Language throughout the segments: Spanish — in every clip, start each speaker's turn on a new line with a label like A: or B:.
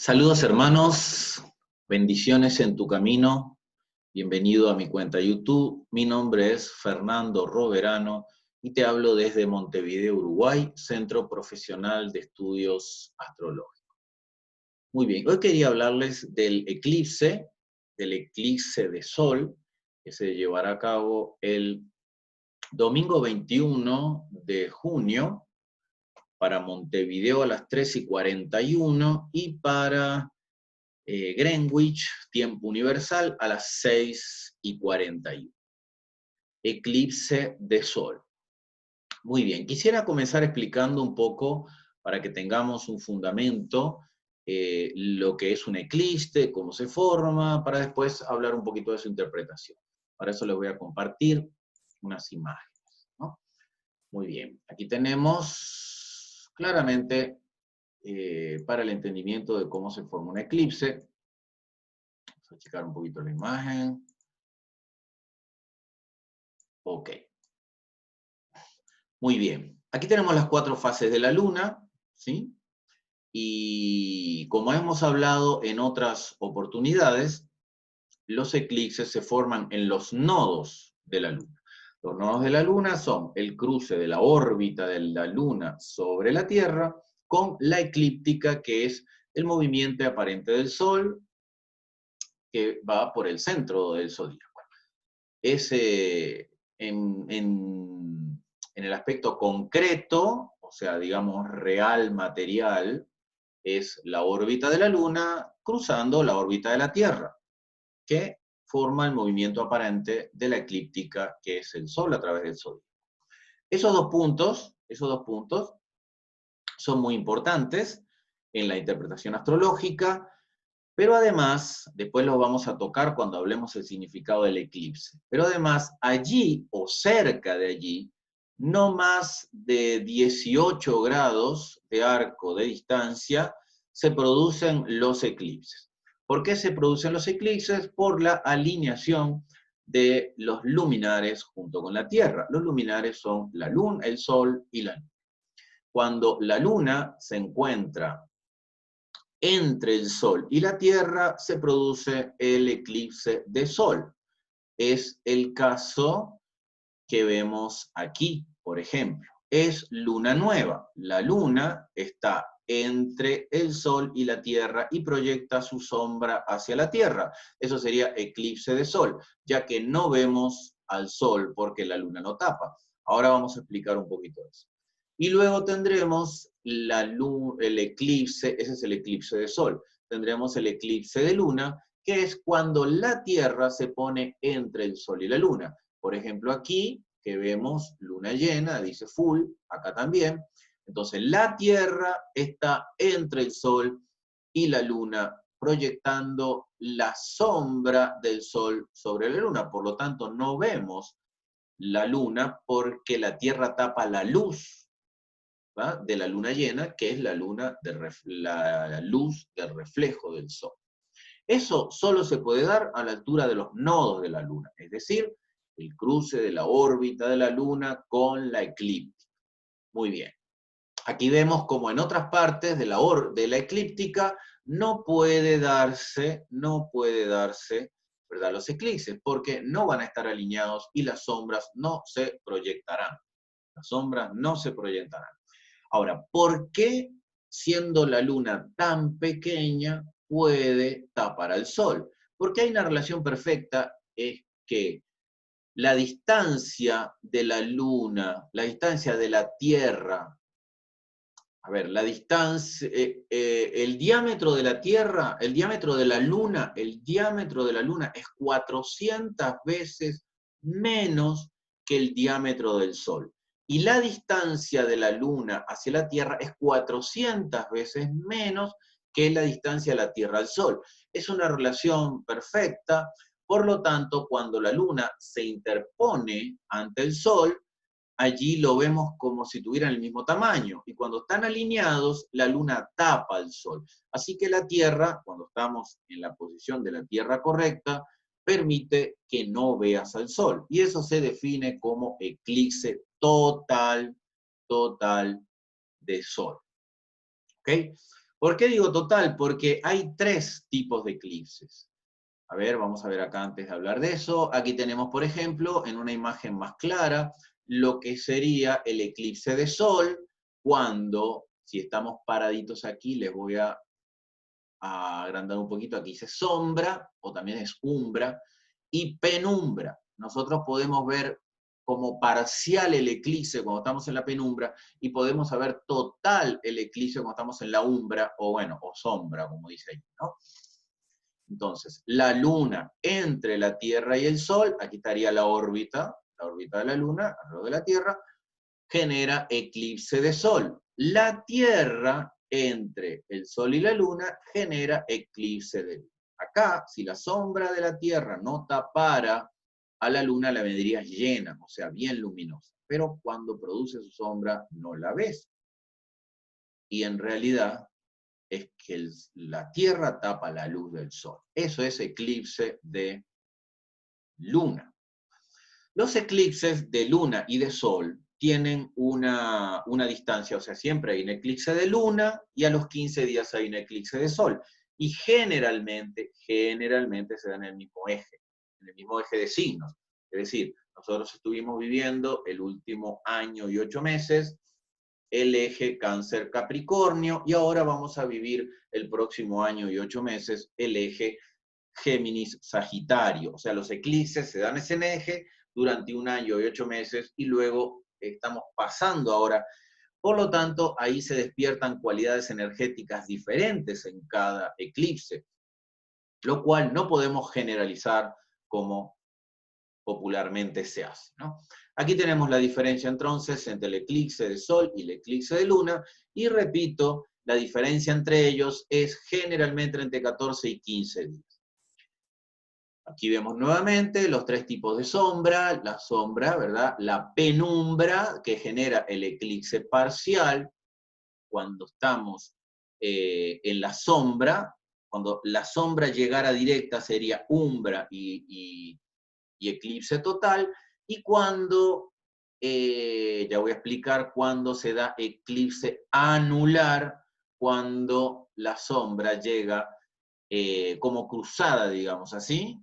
A: Saludos hermanos, bendiciones en tu camino, bienvenido a mi cuenta YouTube. Mi nombre es Fernando Roverano y te hablo desde Montevideo, Uruguay, Centro Profesional de Estudios Astrológicos. Muy bien, hoy quería hablarles del eclipse de Sol, que se llevará a cabo el domingo 21 de junio, para Montevideo a las 3:41 y para Greenwich, tiempo universal, a las 6:41. Eclipse de Sol. Muy bien, quisiera comenzar explicando un poco, para que tengamos un fundamento, lo que es un eclipse, cómo se forma, para después hablar un poquito de su interpretación. Para eso les voy a compartir unas imágenes, ¿no? Muy bien, aquí tenemos claramente, para el entendimiento de cómo se forma un eclipse. Vamos a checar un poquito la imagen. Ok. Muy bien. Aquí tenemos las 4 fases de la luna, ¿sí? Y como hemos hablado en otras oportunidades, los eclipses se forman en los nodos de la luna. Los nodos de la luna son el cruce de la órbita de la luna sobre la Tierra con la eclíptica, que es el movimiento aparente del Sol, que va por el centro del zodíaco. Ese, en el aspecto concreto, o sea, digamos real, material, es la órbita de la Luna cruzando la órbita de la Tierra, que forma el movimiento aparente de la eclíptica, que es el Sol a través del Sol. Esos dos puntos son muy importantes en la interpretación astrológica, pero además, después lo vamos a tocar cuando hablemos del significado del eclipse, pero además allí o cerca de allí, no más de 18 grados de arco de distancia, se producen los eclipses. ¿Por qué se producen los eclipses? Por la alineación de los luminares junto con la Tierra. Los luminares son la Luna, el Sol y la Luna. Cuando la Luna se encuentra entre el Sol y la Tierra, se produce el eclipse de Sol. Es el caso que vemos aquí, por ejemplo. Es luna nueva. La luna está entre el Sol y la Tierra y proyecta su sombra hacia la Tierra. Eso sería eclipse de Sol, ya que no vemos al Sol porque la luna lo tapa. Ahora vamos a explicar un poquito eso. Y luego tendremos el eclipse, ese es el eclipse de Sol. Tendremos el eclipse de Luna, que es cuando la Tierra se pone entre el Sol y la Luna. Por ejemplo, aquí, que vemos luna llena, dice full, acá también. Entonces, la Tierra está entre el Sol y la Luna, proyectando la sombra del Sol sobre la Luna. Por lo tanto, no vemos la Luna porque la Tierra tapa la luz, ¿va?, de la luna llena, que es la luz del reflejo del Sol. Eso solo se puede dar a la altura de los nodos de la luna, es decir, el cruce de la órbita de la luna con la eclíptica. Muy bien. Aquí vemos como en otras partes de la eclíptica no puede darse, ¿verdad?, los eclipses, porque no van a estar alineados y las sombras no se proyectarán. Las sombras no se proyectarán. Ahora, ¿por qué, siendo la luna tan pequeña, puede tapar al Sol? Porque hay una relación perfecta, es que la distancia de la luna, la distancia de la Tierra, la distancia, el diámetro de la Tierra, el diámetro de la Luna es 400 veces menos que el diámetro del Sol. Y la distancia de la Luna hacia la Tierra es 400 veces menos que la distancia de la Tierra al Sol. Es una relación perfecta, por lo tanto, cuando la Luna se interpone ante el Sol, allí lo vemos como si tuvieran el mismo tamaño. Y cuando están alineados, la luna tapa al Sol. Así que la Tierra, cuando estamos en la posición de la Tierra correcta, permite que no veas al Sol. Y eso se define como eclipse total de Sol. ¿Ok? ¿Por qué digo total? Porque hay 3 tipos de eclipses. A ver, vamos a ver acá antes de hablar de eso. Aquí tenemos, por ejemplo, en una imagen más clara, lo que sería el eclipse de sol, cuando, si estamos paraditos aquí, les voy a agrandar un poquito, aquí dice sombra, o también es umbra, y penumbra. Nosotros podemos ver como parcial el eclipse cuando estamos en la penumbra, y podemos ver total el eclipse cuando estamos en la umbra, o bueno, o sombra, como dice ahí, ¿no? Entonces, la luna entre la Tierra y el Sol, aquí estaría la órbita de la luna, alrededor de la Tierra, genera eclipse de Sol. La Tierra entre el Sol y la Luna genera eclipse de Luna. Acá, si la sombra de la Tierra no tapara a la Luna, la vendría llena, o sea, bien luminosa. Pero cuando produce su sombra, no la ves. Y en realidad, es que la Tierra tapa la luz del Sol. Eso es eclipse de luna. Los eclipses de luna y de sol tienen una distancia, o sea, siempre hay un eclipse de luna y a los 15 días hay un eclipse de sol. Y generalmente se da en el mismo eje de signos. Es decir, nosotros estuvimos viviendo el último año y 8 meses el eje Cáncer-Capricornio, y ahora vamos a vivir el próximo año y 8 meses el eje Géminis-Sagitario. O sea, los eclipses se dan ese eje durante un año y 8 meses, y luego estamos pasando ahora. Por lo tanto, ahí se despiertan cualidades energéticas diferentes en cada eclipse, lo cual no podemos generalizar como popularmente se hace, ¿no? Aquí tenemos la diferencia entonces entre el eclipse de sol y el eclipse de luna, y repito, la diferencia entre ellos es generalmente entre 14 y 15 días. Aquí vemos nuevamente los 3 tipos de sombra, la sombra, ¿verdad? La penumbra, que genera el eclipse parcial, cuando estamos en la sombra, cuando la sombra llegara directa sería umbra y eclipse total, y cuando, ya voy a explicar cuándo se da eclipse anular, cuando la sombra llega como cruzada, digamos así,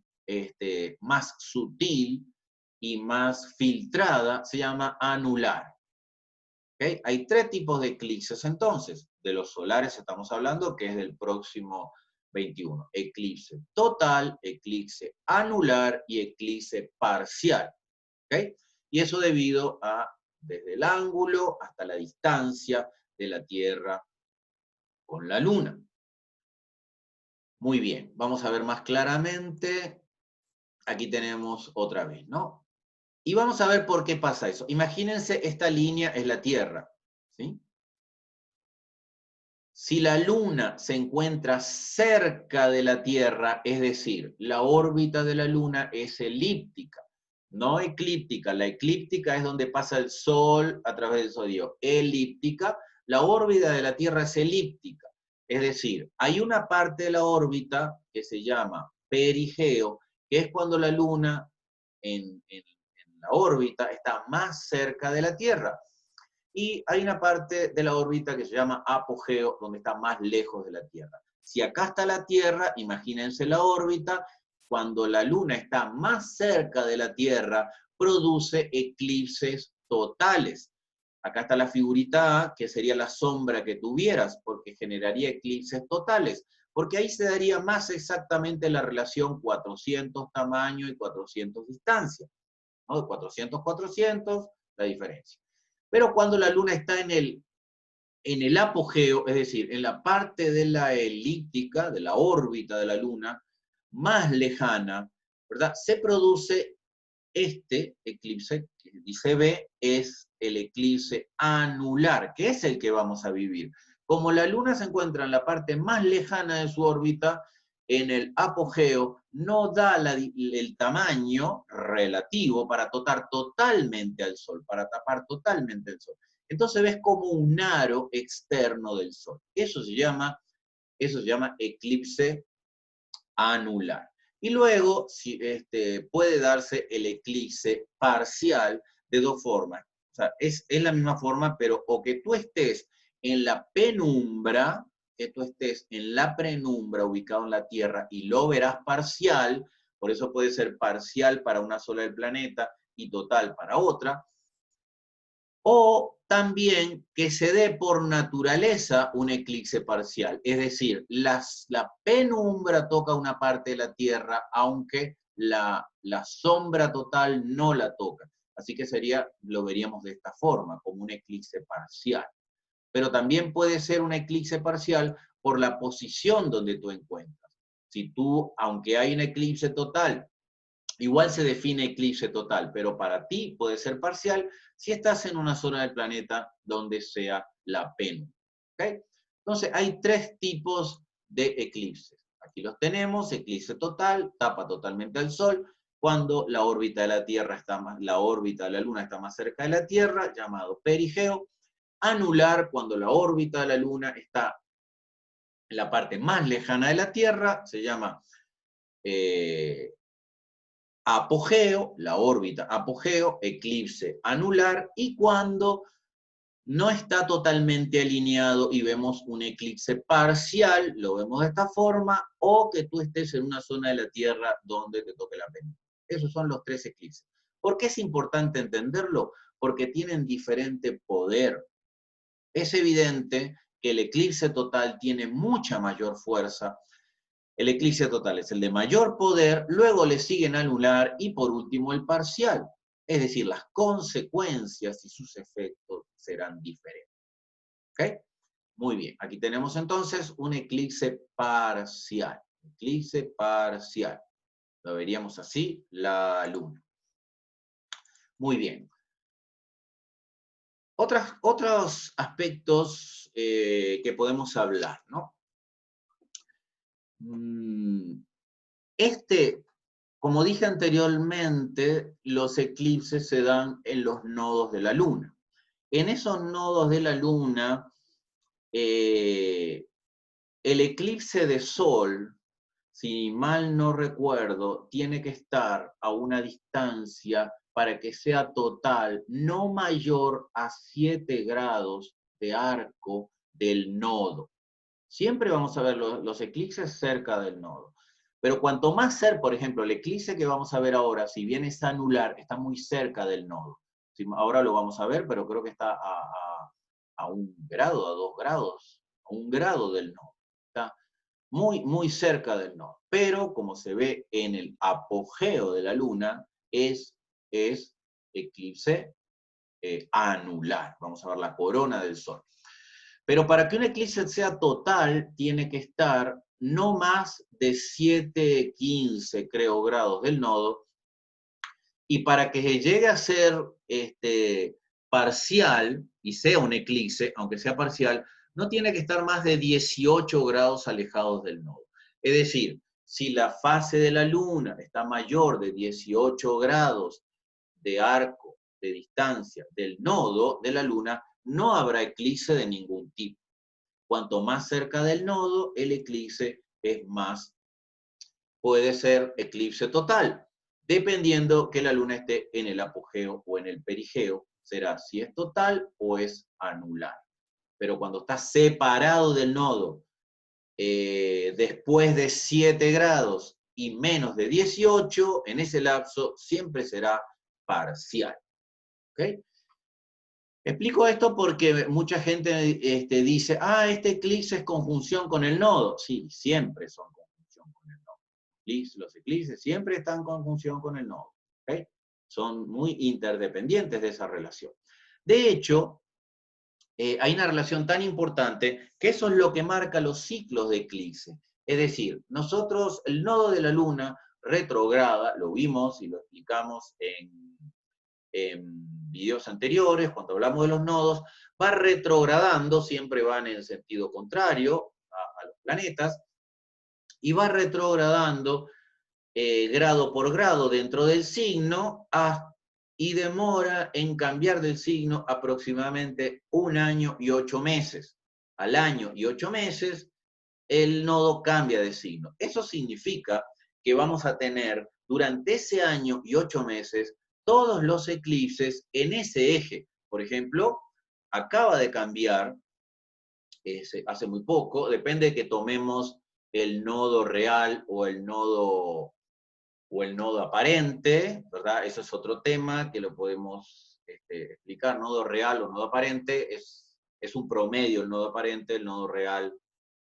A: más sutil y más filtrada, se llama anular. ¿Okay? Hay 3 tipos de eclipses entonces. De los solares estamos hablando, que es del próximo 21. Eclipse total, eclipse anular y eclipse parcial. ¿Okay? Y eso debido a, desde el ángulo hasta la distancia de la Tierra con la Luna. Muy bien, vamos a ver más claramente. Aquí tenemos otra vez, ¿no? Y vamos a ver por qué pasa eso. Imagínense, esta línea es la Tierra, ¿sí? Si la Luna se encuentra cerca de la Tierra, es decir, la órbita de la Luna es elíptica, no eclíptica. La eclíptica es donde pasa el Sol a través del zodíaco. Elíptica, la órbita de la Tierra es elíptica. Es decir, hay una parte de la órbita que se llama perigeo, que es cuando la Luna en la órbita está más cerca de la Tierra. Y hay una parte de la órbita que se llama apogeo, donde está más lejos de la Tierra. Si acá está la Tierra, imagínense la órbita, cuando la Luna está más cerca de la Tierra, produce eclipses totales. Acá está la figurita A, que sería la sombra que tuvieras, porque generaría eclipses totales, porque ahí se daría más exactamente la relación 400 tamaño y 400 distancia, ¿no? De 400, 400, la diferencia. Pero cuando la Luna está en el apogeo, es decir, en la parte de la elíptica, de la órbita de la Luna, más lejana, ¿verdad? Se produce este eclipse, que dice B, es el eclipse anular, que es el que vamos a vivir. Como la Luna se encuentra en la parte más lejana de su órbita, en el apogeo, no da el tamaño relativo para tapar totalmente al Sol, para tapar totalmente el Sol. Entonces ves como un aro externo del Sol. Eso se llama eclipse anular. Y luego puede darse el eclipse parcial de 2 formas. O sea, es la misma forma, pero o que tú estés en la penumbra, que tú estés en la penumbra ubicado en la Tierra y lo verás parcial, por eso puede ser parcial para una sola del planeta y total para otra, o también que se dé por naturaleza un eclipse parcial, es decir, la penumbra toca una parte de la Tierra, aunque la sombra total no la toca. Así que lo veríamos de esta forma, como un eclipse parcial. Pero también puede ser un eclipse parcial por la posición donde tú encuentras. Si tú, aunque hay un eclipse total, igual se define eclipse total, pero para ti puede ser parcial si estás en una zona del planeta donde sea la penumbra. ¿Okay? Entonces, hay tres tipos de eclipses. Aquí los tenemos: eclipse total, tapa totalmente al Sol, cuando la órbita de la Tierra la órbita de la Luna está más cerca de la Tierra, llamado perigeo. Anular, cuando la órbita de la Luna está en la parte más lejana de la Tierra, se llama apogeo, la órbita apogeo, eclipse anular, y cuando no está totalmente alineado y vemos un eclipse parcial, lo vemos de esta forma, o que tú estés en una zona de la Tierra donde te toque la penumbra. Esos son los tres eclipses. ¿Por qué es importante entenderlo? Porque tienen diferente poder. Es evidente que el eclipse total tiene mucha mayor fuerza. El eclipse total es el de mayor poder, luego le siguen anular y por último el parcial. Es decir, las consecuencias y sus efectos serán diferentes. ¿Ok? Muy bien, aquí tenemos entonces un eclipse parcial. Eclipse parcial. Lo veríamos así, la Luna. Muy bien. Otros aspectos que podemos hablar, ¿no? Como dije anteriormente, los eclipses se dan en los nodos de la Luna. En esos nodos de la Luna, el eclipse de Sol, si mal no recuerdo, tiene que estar a una distancia para que sea total no mayor a 7 grados de arco del nodo. Siempre vamos a ver los eclipses cerca del nodo. Pero cuanto más cerca, por ejemplo, el eclipse que vamos a ver ahora, si bien es anular, está muy cerca del nodo. Ahora lo vamos a ver, pero creo que está a 1 grado, a 2 grados, a 1 grado del nodo. Está muy, muy cerca del nodo. Pero como se ve en el apogeo de la Luna, es eclipse anular. Vamos a ver la corona del Sol. Pero para que un eclipse sea total, tiene que estar no más de 7,15, creo, grados del nodo. Y para que llegue a ser parcial, y sea un eclipse, aunque sea parcial, no tiene que estar más de 18 grados alejados del nodo. Es decir, si la fase de la Luna está mayor de 18 grados de arco, de distancia del nodo de la Luna, no habrá eclipse de ningún tipo. Cuanto más cerca del nodo, el eclipse puede ser eclipse total, dependiendo que la Luna esté en el apogeo o en el perigeo, será si es total o es anular. Pero cuando está separado del nodo, después de 7 grados y menos de 18, en ese lapso siempre será parcial. ¿Ok? Explico esto porque mucha gente dice, este eclipse es conjunción con el nodo. Sí, siempre son conjunción con el nodo. Los eclipses siempre están en conjunción con el nodo. ¿Okay? Son muy interdependientes de esa relación. De hecho, hay una relación tan importante que eso es lo que marca los ciclos de eclipse. Es decir, nosotros, el nodo de la Luna retrograda, lo vimos y lo explicamos en videos anteriores, cuando hablamos de los nodos, va retrogradando, siempre van en el sentido contrario a los planetas, y va retrogradando grado por grado dentro del signo y demora en cambiar del signo aproximadamente 1 año y 8 meses. Al año y 8 meses, el nodo cambia de signo. Eso significa que vamos a tener durante ese año y 8 meses todos los eclipses en ese eje. Por ejemplo, acaba de cambiar hace muy poco, depende de que tomemos el nodo real o el nodo aparente, ¿verdad? Eso es otro tema que lo podemos explicar. Nodo real o nodo aparente es un promedio el nodo aparente, el nodo real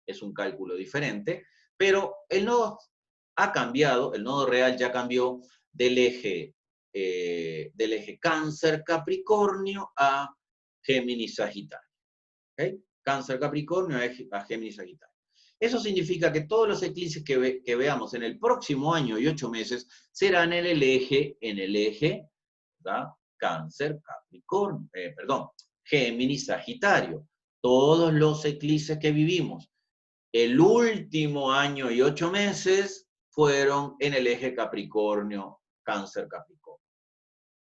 A: es un cálculo diferente, pero el nodo ha cambiado, el nodo real ya cambió del eje Cáncer Capricornio a Géminis Sagitario. ¿Okay? Cáncer Capricornio a Géminis Sagitario. Eso significa que todos los eclipses que veamos en el próximo año y 8 meses serán en el eje, ¿verdad? Cáncer, Capricornio, Géminis, Sagitario. Todos los eclipses que vivimos el último año y 8 meses fueron en el eje Capricornio, Cáncer, Capricornio.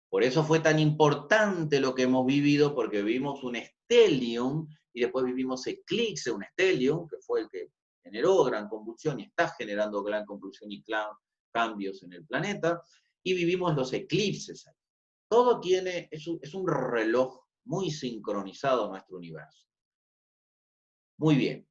A: Por eso fue tan importante lo que hemos vivido, porque vivimos un stellium y después vivimos eclipse, un stellium, que fue el que generó gran convulsión y está generando gran convulsión y cambios en el planeta, y vivimos los eclipses. Todo es un reloj muy sincronizado a nuestro universo. Muy bien.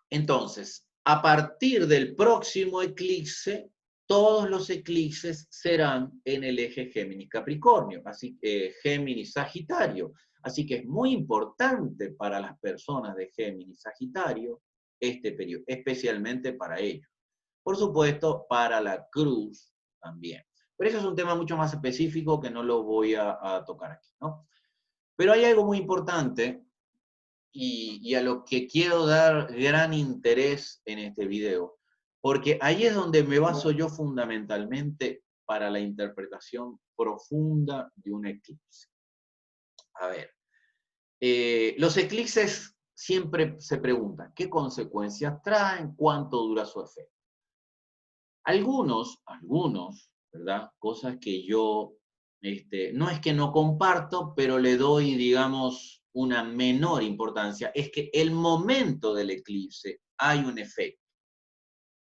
A: Entonces, a partir del próximo eclipse, todos los eclipses serán en el eje Géminis-Capricornio, así que Géminis-Sagitario. Así que es muy importante para las personas de Géminis-Sagitario este periodo, especialmente para ellos. Por supuesto, para la cruz también. Pero eso es un tema mucho más específico que no lo voy a tocar aquí, ¿no? Pero hay algo muy importante y a lo que quiero dar gran interés en este video, porque ahí es donde me baso yo fundamentalmente para la interpretación profunda de un eclipse. A ver, los eclipses siempre se preguntan, ¿qué consecuencias traen? ¿Cuánto dura su efecto? Algunos, ¿verdad? Cosas que yo, no es que no comparto, pero le doy, digamos, una menor importancia, es que el momento del eclipse hay un efecto.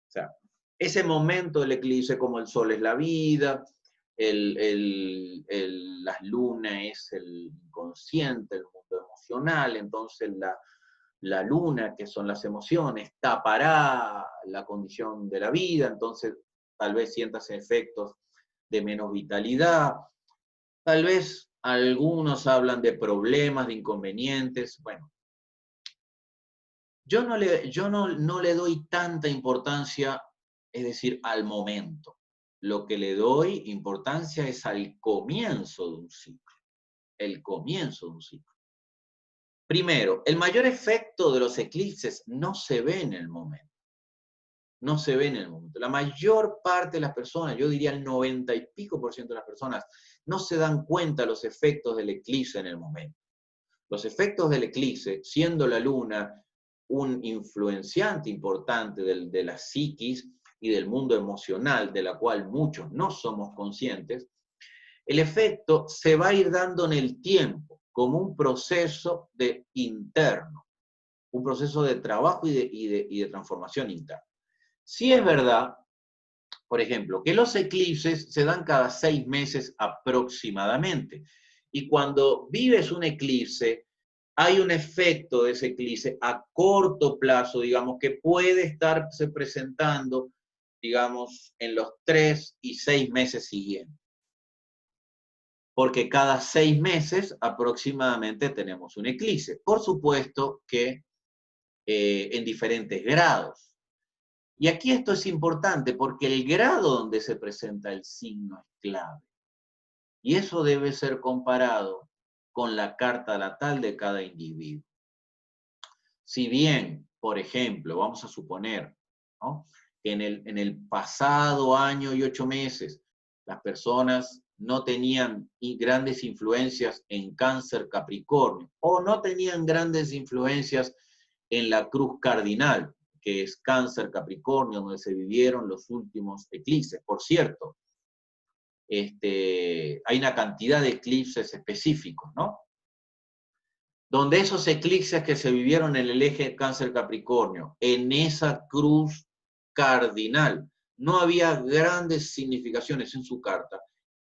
A: O sea, ese momento del eclipse, como el sol es la vida, las lunas es el inconsciente, el mundo emocional, entonces la luna, que son las emociones, tapará la condición de la vida, entonces tal vez sientas efectos de menos vitalidad, tal vez algunos hablan de problemas, de inconvenientes, bueno. Yo no le doy tanta importancia, es decir, al momento. Lo que le doy importancia es al comienzo de un ciclo, el comienzo de un ciclo. Primero, el mayor efecto de los eclipses no se ve en el momento. No se ve en el momento. La mayor parte de las personas, yo diría el 90 y pico % de las personas, no se dan cuenta de los efectos del eclipse en el momento. Los efectos del eclipse, siendo la luna un influenciante importante de la psiquis y del mundo emocional, de la cual muchos no somos conscientes, el efecto se va a ir dando en el tiempo, como un proceso interno, un proceso de trabajo y de transformación interna. Sí es verdad, por ejemplo, que los eclipses se dan cada 6 meses aproximadamente. Y cuando vives un eclipse, hay un efecto de ese eclipse a corto plazo, digamos, que puede estarse presentando, digamos, en los 3 y 6 meses siguientes. Porque cada 6 meses aproximadamente tenemos un eclipse. Por supuesto que en diferentes grados. Y aquí esto es importante porque el grado donde se presenta el signo es clave. Y eso debe ser comparado con la carta natal de cada individuo. Si bien, por ejemplo, vamos a suponer, ¿no?, que en el pasado año y 8 meses las personas no tenían grandes influencias en Cáncer Capricornio o no tenían grandes influencias en la cruz cardinal, que es Cáncer Capricornio, donde se vivieron los últimos eclipses. Por cierto, hay una cantidad de eclipses específicos, ¿no? Donde esos eclipses que se vivieron en el eje Cáncer Capricornio, en esa cruz cardinal, no había grandes significaciones en su carta.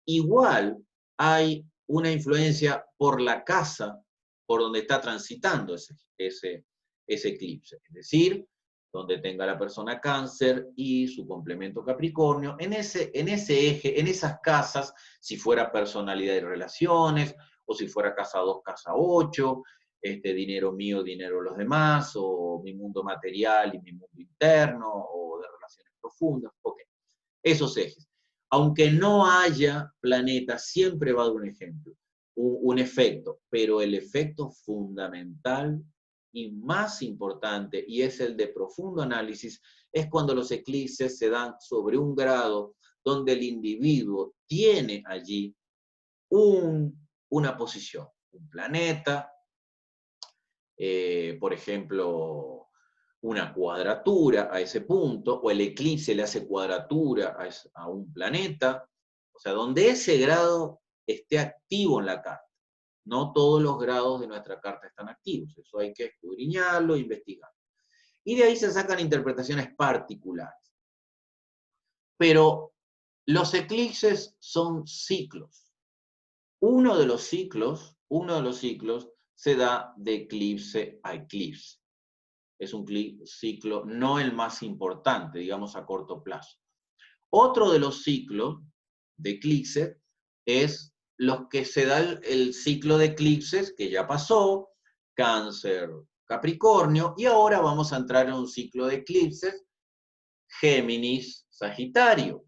A: Igual hay una influencia por la casa por donde está transitando ese ese eclipse. Es decir, donde tenga la persona Cáncer y su complemento Capricornio, en ese eje, en esas casas, si fuera personalidad y relaciones, o si fuera casa 2, casa 8, dinero mío, dinero de los demás, o mi mundo material y mi mundo interno, o de relaciones profundas, ok. Esos ejes. Aunque no haya planeta, siempre va a dar un ejemplo, un efecto, pero el efecto fundamental y más importante, y es el de profundo análisis, es cuando los eclipses se dan sobre un grado donde el individuo tiene allí una posición, un planeta, por ejemplo, una cuadratura a ese punto, o el eclipse le hace cuadratura a un planeta, o sea, donde ese grado esté activo en la carta. No todos los grados de nuestra carta están activos, eso hay que escudriñarlo, investigar. Y de ahí se sacan interpretaciones particulares. Pero los eclipses son ciclos. Uno de los ciclos se da de eclipse a eclipse. Es un ciclo no el más importante, digamos a corto plazo. Otro de los ciclos de eclipse es los que se da el ciclo de eclipses que ya pasó, Cáncer, Capricornio, y ahora vamos a entrar en un ciclo de eclipses, Géminis, Sagitario.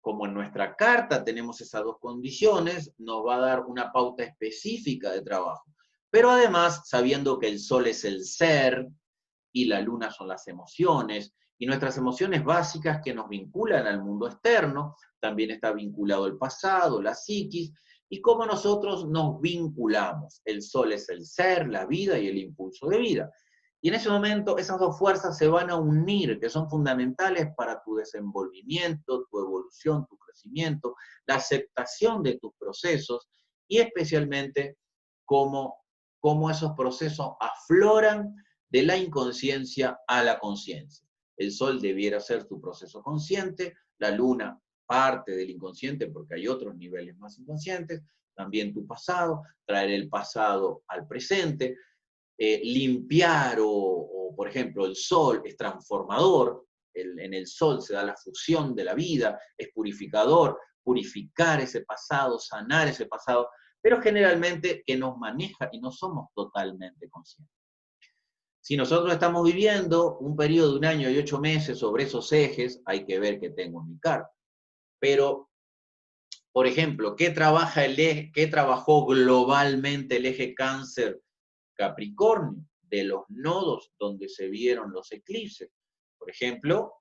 A: Como en nuestra carta tenemos esas dos condiciones, nos va a dar una pauta específica de trabajo. Pero además, sabiendo que el Sol es el ser y la Luna son las emociones, y nuestras emociones básicas que nos vinculan al mundo externo, también está vinculado el pasado, la psiquis, y cómo nosotros nos vinculamos. El Sol es el ser, la vida y el impulso de vida. Y en ese momento esas dos fuerzas se van a unir, que son fundamentales para tu desenvolvimiento, tu evolución, tu crecimiento, la aceptación de tus procesos y especialmente cómo esos procesos afloran de la inconsciencia a la conciencia. El Sol debiera ser tu proceso consciente, la Luna parte del inconsciente porque hay otros niveles más inconscientes, también tu pasado, traer el pasado al presente, limpiar por ejemplo, el Sol es transformador, en el Sol se da la fusión de la vida, es purificador, purificar ese pasado, sanar ese pasado, pero generalmente que nos maneja y no somos totalmente conscientes. Si nosotros estamos viviendo un periodo de 1 año y 8 meses sobre esos ejes, hay que ver qué tengo en mi carta. Pero, por ejemplo, ¿qué trabajó globalmente el eje Cáncer-Capricornio? De los nodos donde se vieron los eclipses. Por ejemplo,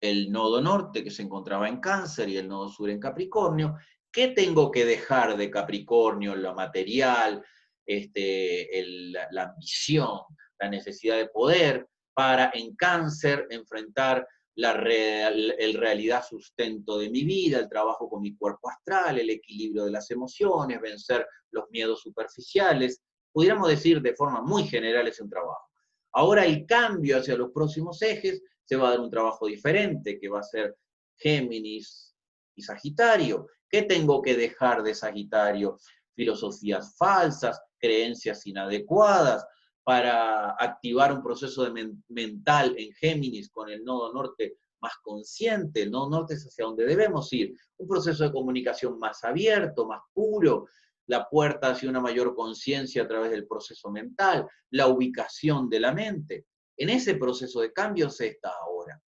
A: el nodo norte que se encontraba en Cáncer y el nodo sur en Capricornio. ¿Qué tengo que dejar de Capricornio? Lo material, la ambición, la necesidad de poder, para en Cáncer enfrentar el realidad sustento de mi vida, el trabajo con mi cuerpo astral, el equilibrio de las emociones, vencer los miedos superficiales. Pudiéramos decir de forma muy general es un trabajo. Ahora el cambio hacia los próximos ejes se va a dar un trabajo diferente, que va a ser Géminis y Sagitario. ¿Qué tengo que dejar de Sagitario? Filosofías falsas, creencias inadecuadas, para activar un proceso mental en Géminis con el nodo norte más consciente. El nodo norte es hacia donde debemos ir. Un proceso de comunicación más abierto, más puro, la puerta hacia una mayor conciencia a través del proceso mental, la ubicación de la mente. En ese proceso de cambio se está ahora.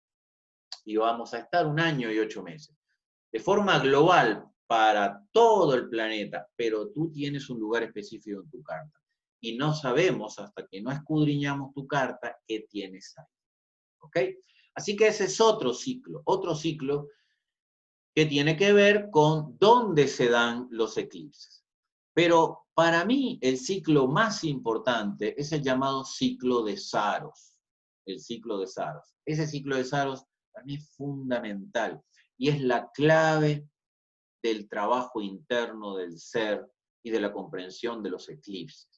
A: Y vamos a estar 1 año y 8 meses. De forma global para todo el planeta, pero tú tienes un lugar específico en tu carta. Y no sabemos, hasta que no escudriñamos tu carta, qué tienes ahí. ¿Ok? Así que ese es otro ciclo que tiene que ver con dónde se dan los eclipses. Pero para mí el ciclo más importante es el llamado ciclo de Saros. El ciclo de Saros. Ese ciclo de Saros para mí es fundamental y es la clave del trabajo interno del ser y de la comprensión de los eclipses.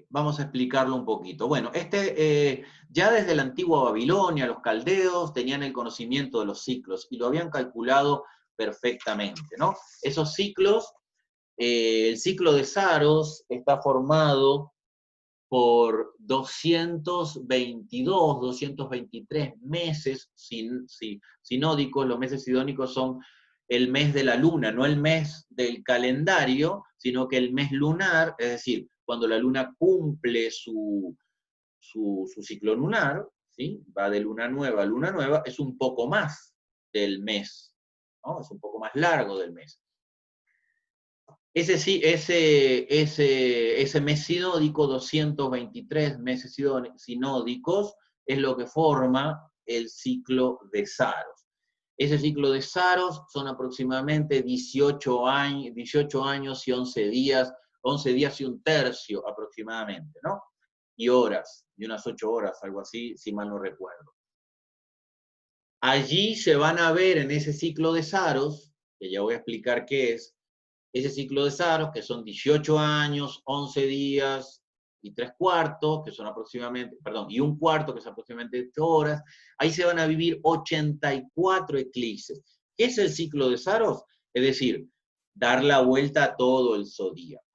A: Vamos a explicarlo un poquito. Bueno, ya desde la antigua Babilonia, los caldeos tenían el conocimiento de los ciclos y lo habían calculado perfectamente, ¿no? Esos ciclos, el ciclo de Saros está formado por 222, 223 meses sinódicos. Los meses sinódicos son el mes de la luna, no el mes del calendario, sino que el mes lunar, es decir, cuando la luna cumple su ciclo lunar, ¿sí? Va de luna nueva a luna nueva, es un poco más del mes, ¿no? Es un poco más largo del mes. Ese mes sinódico, 223 meses sinódicos, es lo que forma el ciclo de Saros. Ese ciclo de Saros son aproximadamente 18 años y 11 días y un tercio aproximadamente, ¿no? Y horas, y unas 8 horas, algo así, si mal no recuerdo. Allí se van a ver en ese ciclo de Saros, que ya voy a explicar qué es, ese ciclo de Saros, que son 18 años, 11 días y 3 cuartos, que son aproximadamente, perdón, y un cuarto, que es aproximadamente 8 horas, ahí se van a vivir 84 eclipses. ¿Qué es el ciclo de Saros? Es decir, dar la vuelta a todo el zodíaco.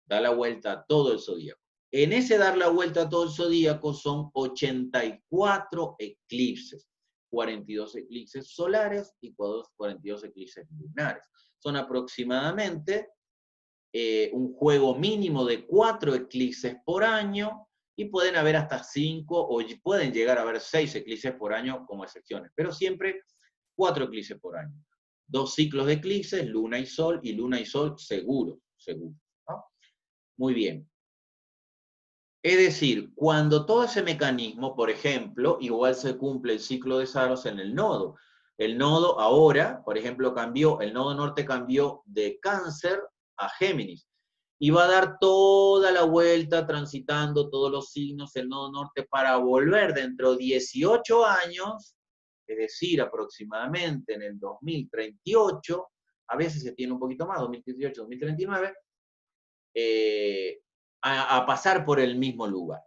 A: Dar la vuelta a todo el zodíaco. En ese dar la vuelta a todo el zodíaco son 84 eclipses. 42 eclipses solares y 42 eclipses lunares. Son aproximadamente un juego mínimo de 4 eclipses por año y pueden haber hasta 5 o pueden llegar a haber 6 eclipses por año como excepciones, pero siempre 4 eclipses por año. 2 ciclos de eclipses, luna y sol seguro, seguro, ¿no? Muy bien. Es decir, cuando todo ese mecanismo, por ejemplo, igual se cumple el ciclo de Saros en el nodo. El nodo ahora, por ejemplo, el nodo norte cambió de Cáncer a Géminis. Y va a dar toda la vuelta transitando todos los signos del nodo norte para volver dentro de 18 años, es decir, aproximadamente en el 2038, a veces se tiene un poquito más, 2018, 2039, a pasar por el mismo lugar.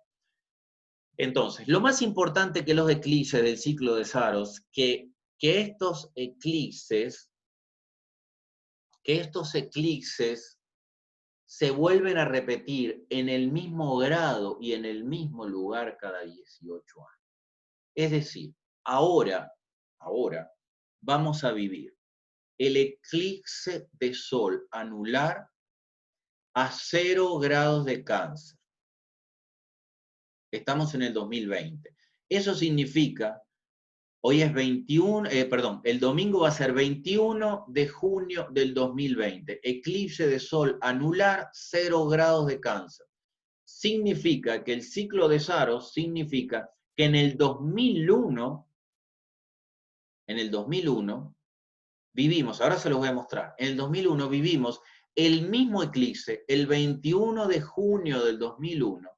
A: Entonces, lo más importante que los eclipses del ciclo de Saros, que estos eclipses se vuelven a repetir en el mismo grado y en el mismo lugar cada 18 años. Es decir, ahora vamos a vivir el eclipse de Sol anular a 0 grados de Cáncer. Estamos en el 2020. Eso significa, hoy es 21, el domingo va a ser 21 de junio del 2020. Eclipse de Sol anular, 0 grados de Cáncer. Significa que el ciclo de Saros significa que en el 2001 vivimos, ahora se los voy a mostrar, en el 2001 vivimos el mismo eclipse, el 21 de junio del 2001,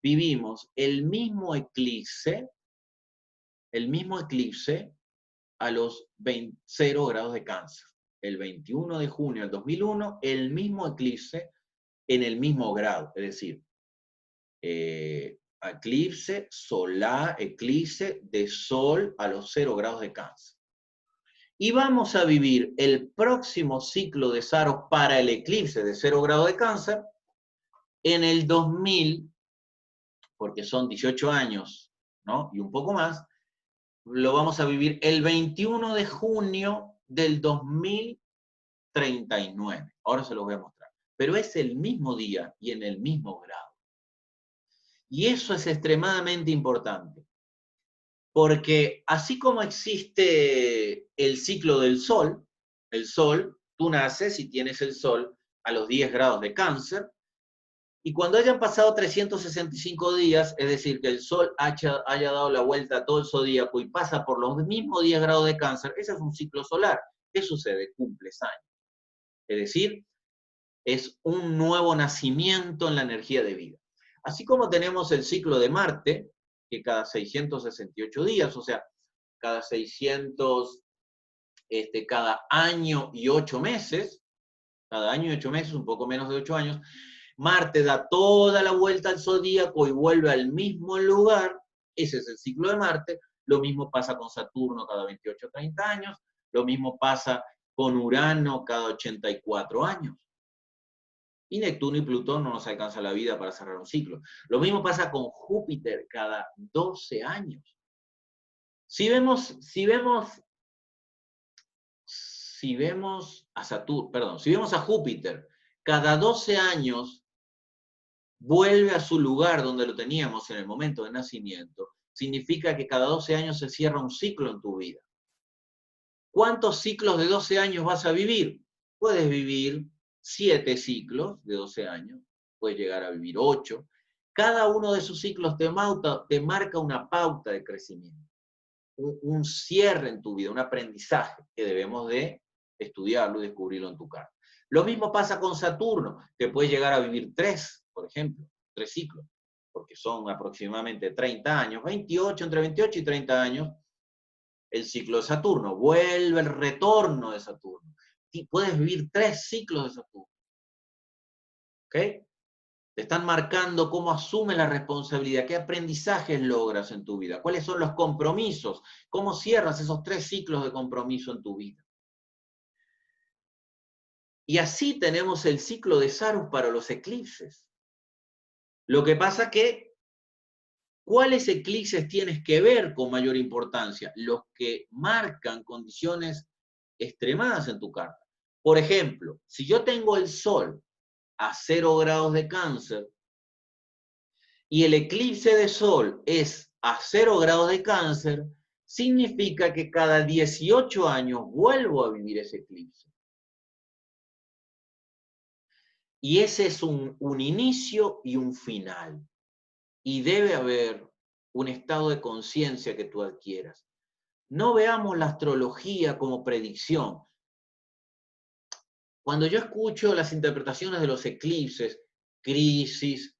A: vivimos el mismo eclipse a los 0 grados de Cáncer. El 21 de junio del 2001, el mismo eclipse en el mismo grado, es decir, eclipse solar, eclipse de Sol a los 0 grados de Cáncer. Y vamos a vivir el próximo ciclo de Saros para el eclipse de 0 grados de Cáncer en el 2000, porque son 18 años, ¿no? Y un poco más, lo vamos a vivir el 21 de junio del 2039. Ahora se los voy a mostrar. Pero es el mismo día y en el mismo grado. Y eso es extremadamente importante. Porque así como existe el ciclo del Sol, tú naces y tienes el Sol a los 10 grados de Cáncer, y cuando hayan pasado 365 días, es decir, que el Sol haya dado la vuelta a todo el zodíaco y pasa por los mismos 10 grados de Cáncer, ese es un ciclo solar. ¿Qué sucede? Cumples años. Es decir, es un nuevo nacimiento en la energía de vida. Así como tenemos el ciclo de Marte, que cada 668 días, o sea, cada año y 8 meses, un poco menos de 8 años, Marte da toda la vuelta al zodíaco y vuelve al mismo lugar. Ese es el ciclo de Marte. Lo mismo pasa con Saturno cada 28 o 30 años. Lo mismo pasa con Urano cada 84 años. Y Neptuno y Plutón no nos alcanza la vida para cerrar un ciclo. Lo mismo pasa con Júpiter cada 12 años. Si vemos a Júpiter cada 12 años, vuelve a su lugar donde lo teníamos en el momento de nacimiento, significa que cada 12 años se cierra un ciclo en tu vida. ¿Cuántos ciclos de 12 años vas a vivir? Puedes vivir 7 ciclos de 12 años, puedes llegar a vivir 8. Cada uno de esos ciclos te marca una pauta de crecimiento, un cierre en tu vida, un aprendizaje que debemos de estudiarlo y descubrirlo en tu carta. Lo mismo pasa con Saturno, que puedes llegar a vivir 3, por ejemplo, 3 ciclos, porque son aproximadamente 30 años, 28, entre 28 y 30 años, el ciclo de Saturno, vuelve el retorno de Saturno. Y puedes vivir 3 ciclos de Saturno. ¿Ok? Te están marcando cómo asumes la responsabilidad, qué aprendizajes logras en tu vida, cuáles son los compromisos, cómo cierras esos 3 ciclos de compromiso en tu vida. Y así tenemos el ciclo de Saros para los eclipses. Lo que pasa que, ¿cuáles eclipses tienes que ver con mayor importancia? Los que marcan condiciones extremadas en tu carta. Por ejemplo, si yo tengo el Sol a 0 grados de Cáncer y el eclipse de Sol es a 0 grados de Cáncer, significa que cada 18 años vuelvo a vivir ese eclipse. Y ese es un inicio y un final. Y debe haber un estado de conciencia que tú adquieras. No veamos la astrología como predicción. Cuando yo escucho las interpretaciones de los eclipses, crisis,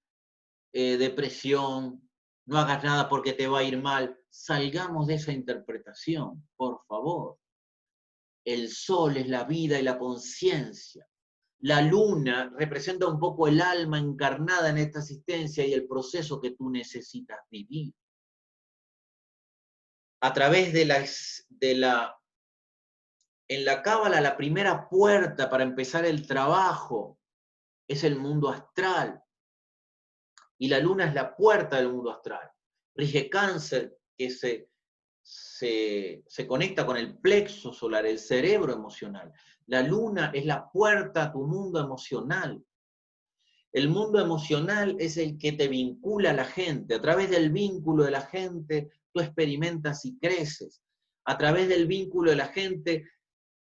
A: depresión, no hagas nada porque te va a ir mal, salgamos de esa interpretación, por favor. El sol es la vida y la conciencia. La luna representa un poco el alma encarnada en esta existencia y el proceso que tú necesitas vivir. A través en la cábala, la primera puerta para empezar el trabajo es el mundo astral. Y la luna es la puerta del mundo astral. Rige Cáncer, que se conecta con el plexo solar, el cerebro emocional. La luna es la puerta a tu mundo emocional. El mundo emocional es el que te vincula a la gente. A través del vínculo de la gente, tú experimentas y creces. A través del vínculo de la gente,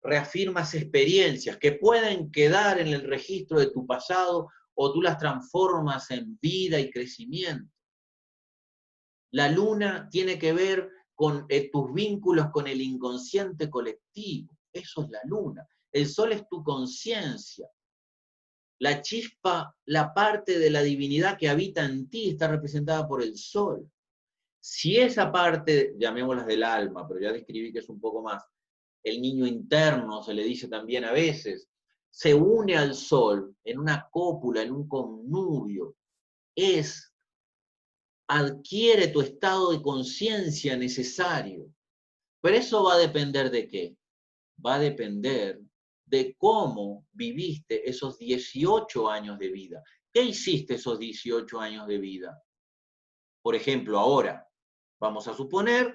A: reafirmas experiencias que pueden quedar en el registro de tu pasado o tú las transformas en vida y crecimiento. La luna tiene que ver con tus vínculos con el inconsciente colectivo. Eso es la luna. El sol es tu conciencia. La chispa, la parte de la divinidad que habita en ti está representada por el sol. Si esa parte, llamémosla del alma, pero ya describí que es un poco más, el niño interno se le dice también a veces, se une al sol en una cópula, en un connubio, adquiere tu estado de conciencia necesario. Pero eso va a depender de qué? Va a depender de cómo viviste esos 18 años de vida. ¿Qué hiciste esos 18 años de vida? Por ejemplo, ahora, vamos a suponer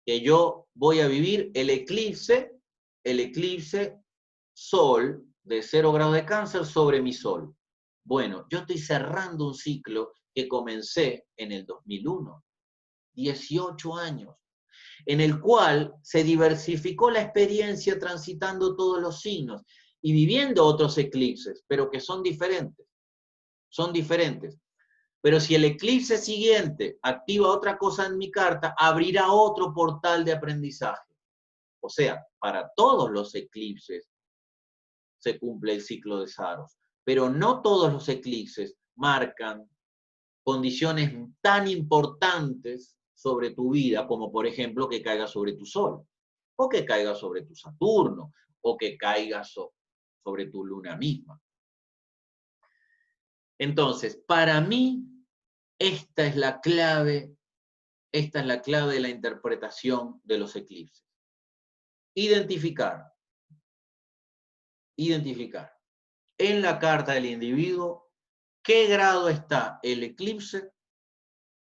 A: que yo voy a vivir el eclipse Sol de 0 grados de Cáncer sobre mi Sol. Bueno, yo estoy cerrando un ciclo que comencé en el 2001, 18 años, en el cual se diversificó la experiencia transitando todos los signos y viviendo otros eclipses, pero que son diferentes. Son diferentes. Pero si el eclipse siguiente activa otra cosa en mi carta, abrirá otro portal de aprendizaje. O sea, para todos los eclipses se cumple el ciclo de Saros, pero no todos los eclipses marcan condiciones tan importantes sobre tu vida, como por ejemplo que caiga sobre tu Sol, o que caiga sobre tu Saturno, o que caiga sobre tu luna misma. Entonces, para mí, esta es la clave de la interpretación de los eclipses. Identificar. en la carta del individuo qué grado está el eclipse,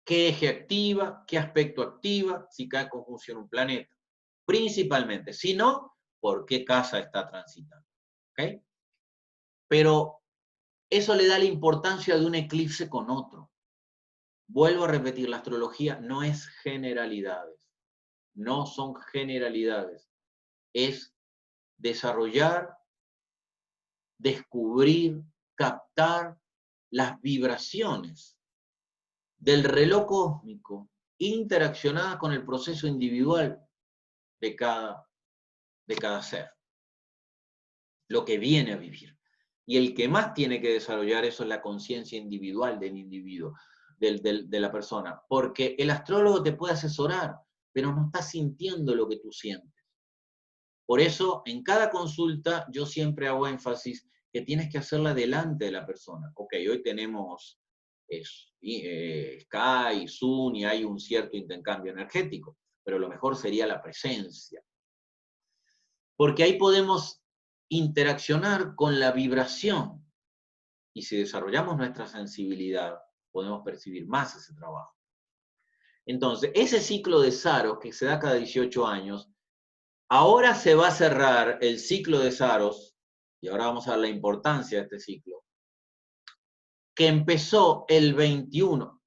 A: qué eje activa, qué aspecto activa, si cae en conjunción un planeta. Principalmente. Si no, por qué casa está transitando. ¿Okay? Pero eso le da la importancia de un eclipse con otro. Vuelvo a repetir, la astrología no es generalidades. No son generalidades. Es desarrollar, descubrir, captar las vibraciones del reloj cósmico interaccionadas con el proceso individual de cada ser, lo que viene a vivir. Y el que más tiene que desarrollar eso es la conciencia individual del individuo, de la persona, porque el astrólogo te puede asesorar, pero no está sintiendo lo que tú sientes. Por eso, en cada consulta, yo siempre hago énfasis que tienes que hacerla delante de la persona. Ok, hoy tenemos Sky, Zoom y hay un cierto intercambio energético, pero lo mejor sería la presencia. Porque ahí podemos interaccionar con la vibración. Y si desarrollamos nuestra sensibilidad, podemos percibir más ese trabajo. Entonces, ese ciclo de Saros que se da cada 18 años, ahora se va a cerrar el ciclo de Saros, y ahora vamos a ver la importancia de este ciclo, que empezó el 21,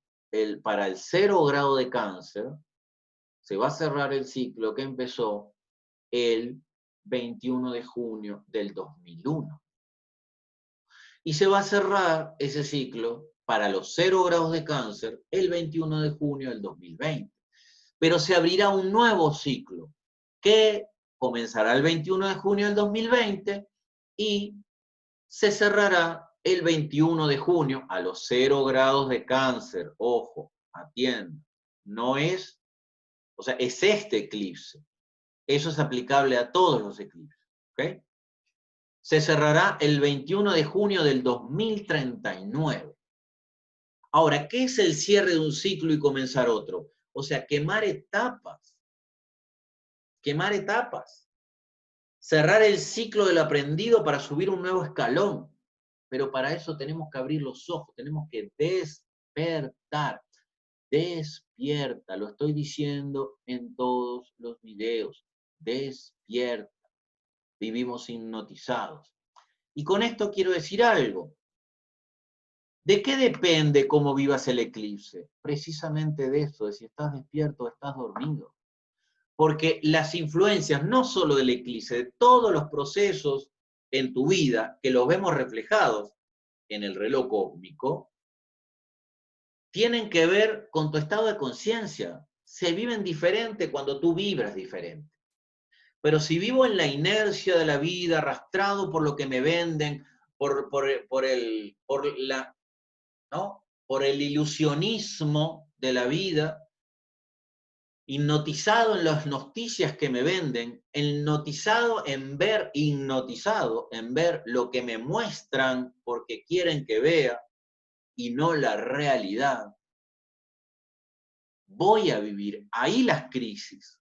A: para el 0 grado de Cáncer, se va a cerrar el ciclo que empezó el 21 de junio del 2001. Y se va a cerrar ese ciclo para los 0 grados de Cáncer el 21 de junio del 2020. Pero se abrirá un nuevo ciclo que comenzará el 21 de junio del 2020 y se cerrará el 21 de junio a los 0 grados de Cáncer. Ojo, atienda. No es, o sea, es este eclipse. Eso es aplicable a todos los eclipses. ¿Ok? Se cerrará el 21 de junio del 2039. Ahora, ¿qué es el cierre de un ciclo y comenzar otro? O sea, quemar etapas. Quemar etapas. Cerrar el ciclo del aprendido para subir un nuevo escalón. Pero para eso tenemos que abrir los ojos, tenemos que despertar. Despierta, lo estoy diciendo en todos los videos. Despierta. Vivimos hipnotizados. Y con esto quiero decir algo. ¿De qué depende cómo vivas el eclipse? Precisamente de eso, de si estás despierto o estás dormido. Porque las influencias, no solo del eclipse, de todos los procesos en tu vida, que los vemos reflejados en el reloj cósmico, tienen que ver con tu estado de conciencia. Se viven diferente cuando tú vibras diferente. Pero si vivo en la inercia de la vida, arrastrado por lo que me venden, ¿no? Por el ilusionismo de la vida, hipnotizado en las noticias que me venden, hipnotizado en ver lo que me muestran porque quieren que vea y no la realidad. Voy a vivir ahí las crisis.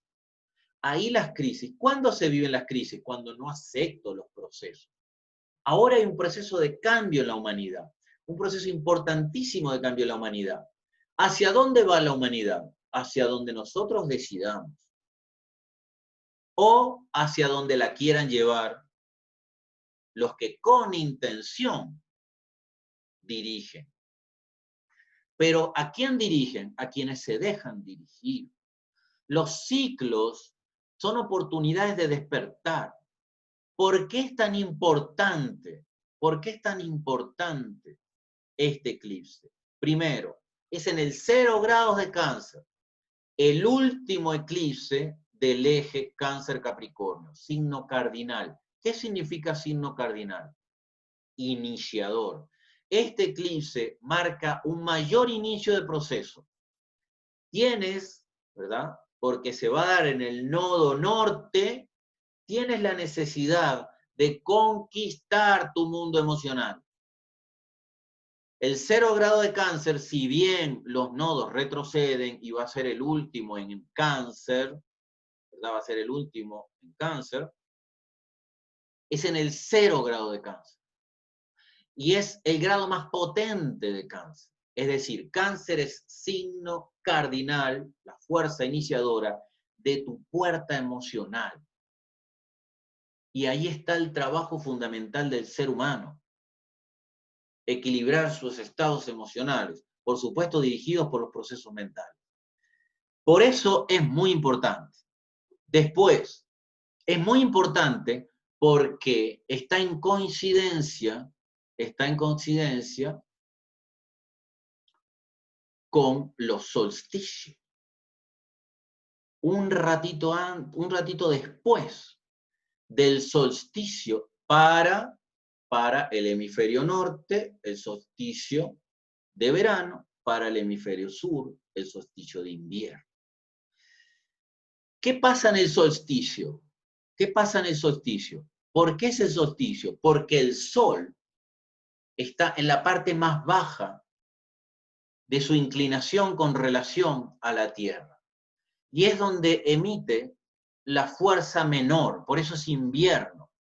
A: Ahí las crisis. ¿Cuándo se viven las crisis? Cuando no acepto los procesos. Ahora hay un proceso de cambio en la humanidad, un proceso importantísimo de cambio en la humanidad. ¿Hacia dónde va la humanidad? Hacia donde nosotros decidamos. O hacia donde la quieran llevar los que con intención dirigen. Pero ¿a quién dirigen? A quienes se dejan dirigir. Los ciclos son oportunidades de despertar. ¿Por qué es tan importante? ¿Por qué es tan importante este eclipse? Primero, es en el 0 grados de Cáncer, el último eclipse del eje Cáncer-Capricornio, signo cardinal. ¿Qué significa signo cardinal? Iniciador. Este eclipse marca un mayor inicio de proceso. Tienes, ¿verdad? Porque se va a dar en el nodo norte, tienes la necesidad de conquistar tu mundo emocional. El 0 grado de Cáncer, si bien los nodos retroceden y va a ser el último en Cáncer, ¿verdad? Va a ser el último en Cáncer, es en el 0 grado de Cáncer. y es el grado más potente de Cáncer. Es decir, Cáncer es signo cardinal, la fuerza iniciadora de tu puerta emocional. Y ahí está el trabajo fundamental del ser humano. Equilibrar sus estados emocionales, por supuesto dirigidos por los procesos mentales. Por eso es muy importante. Después, es muy importante porque está en coincidencia con los solsticios. Un ratito después del solsticio para el hemisferio norte, el solsticio de verano, para el hemisferio sur, el solsticio de invierno. ¿Qué pasa en el solsticio? ¿Qué pasa en el solsticio? ¿Por qué es el solsticio? Porque el Sol está en la parte más baja de su inclinación con relación a la Tierra. Y es donde emite la fuerza menor, por eso es invierno.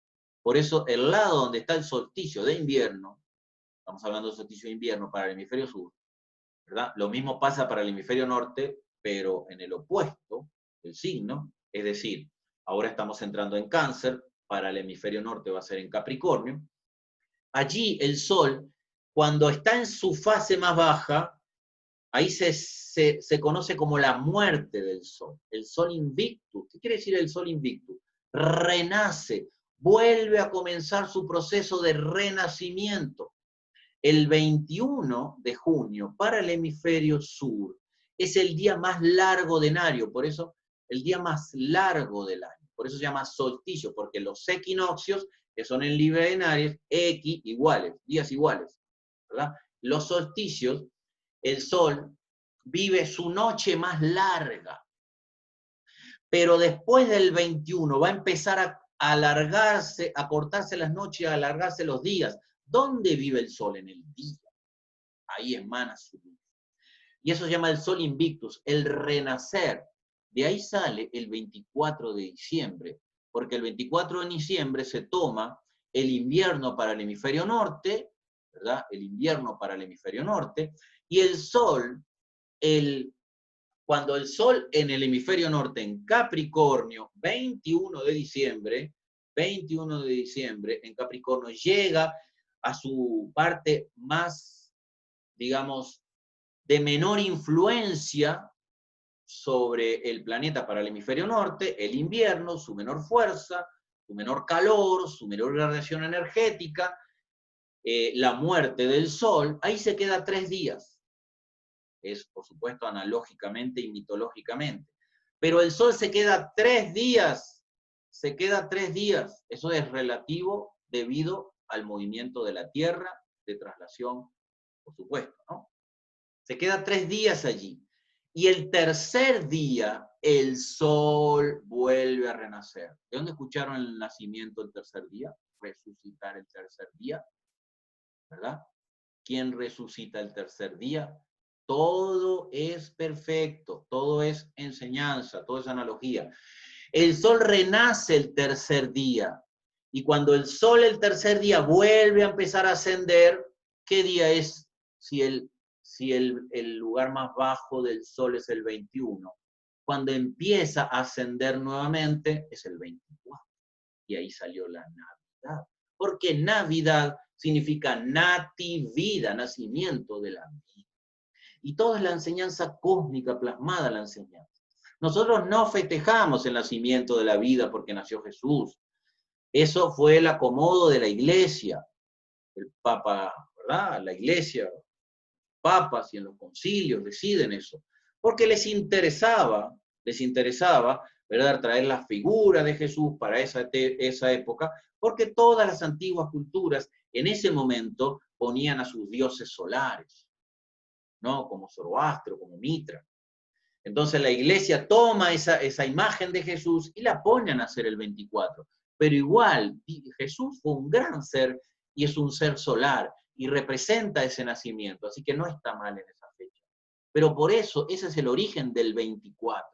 A: Por eso el lado donde está el solsticio de invierno, estamos hablando del solsticio de invierno para el hemisferio sur, ¿verdad? Lo mismo pasa para el hemisferio norte, pero en el opuesto, el signo, es decir, ahora estamos entrando en Cáncer, para el hemisferio norte va a ser en Capricornio. Allí el Sol, cuando está en su fase más baja, ahí se conoce como la muerte del Sol, el Sol invictus. ¿Qué quiere decir el Sol invictus? Renace, vuelve a comenzar su proceso de renacimiento. El 21 de junio para el hemisferio sur es el día más largo de Año, por eso el día más largo del año. Por eso se llama solsticio, porque los equinoccios, que son en Libra y en Aries, iguales, días iguales, ¿verdad? Los solsticios, el Sol vive su noche más larga, pero después del 21 va a empezar a alargarse, a cortarse las noches, a alargarse los días. ¿Dónde vive el Sol? En el día. Ahí emana su luz. Y eso se llama el Sol Invictus, el renacer. De ahí sale el 24 de diciembre, porque el 24 de diciembre se toma el invierno para el hemisferio norte, ¿verdad? El invierno para el hemisferio norte, y el Sol, cuando el Sol en el hemisferio norte, en Capricornio, 21 de diciembre, en Capricornio, llega a su parte más, digamos, de menor influencia sobre el planeta para el hemisferio norte, el invierno, su menor fuerza, su menor calor, su menor radiación energética, la muerte del Sol, ahí se queda 3 días. Es, por supuesto, analógicamente y mitológicamente. Pero el Sol se queda 3 días, Eso es relativo debido al movimiento de la Tierra, de traslación, por supuesto, ¿no? Se queda 3 días allí. Y el tercer día, el Sol vuelve a renacer. ¿De dónde escucharon el nacimiento del tercer día? Resucitar el tercer día, ¿verdad? ¿Quién resucita el tercer día? Todo es perfecto, todo es enseñanza, todo es analogía. El Sol renace el tercer día. Y cuando el Sol el tercer día vuelve a empezar a ascender, ¿qué día es si el lugar más bajo del Sol es el 21? Cuando empieza a ascender nuevamente es el 24. Y ahí salió la Navidad. Porque Navidad significa natividad, nacimiento de la vida. Y toda es la enseñanza cósmica plasmada en la enseñanza. Nosotros no festejamos el nacimiento de la vida porque nació Jesús. Eso fue el acomodo de la iglesia. El Papa, ¿verdad? La iglesia, papas y en los concilios deciden eso. Porque les interesaba, ¿verdad? Traer la figura de Jesús para esa época, porque todas las antiguas culturas en ese momento ponían a sus dioses solares, ¿no? Como Zoroastro, como Mitra. Entonces la iglesia toma esa imagen de Jesús y la pone a nacer el 24. Pero igual, Jesús fue un gran ser y es un ser solar y representa ese nacimiento, así que no está mal en esa fecha. Pero por eso, ese es el origen del 24.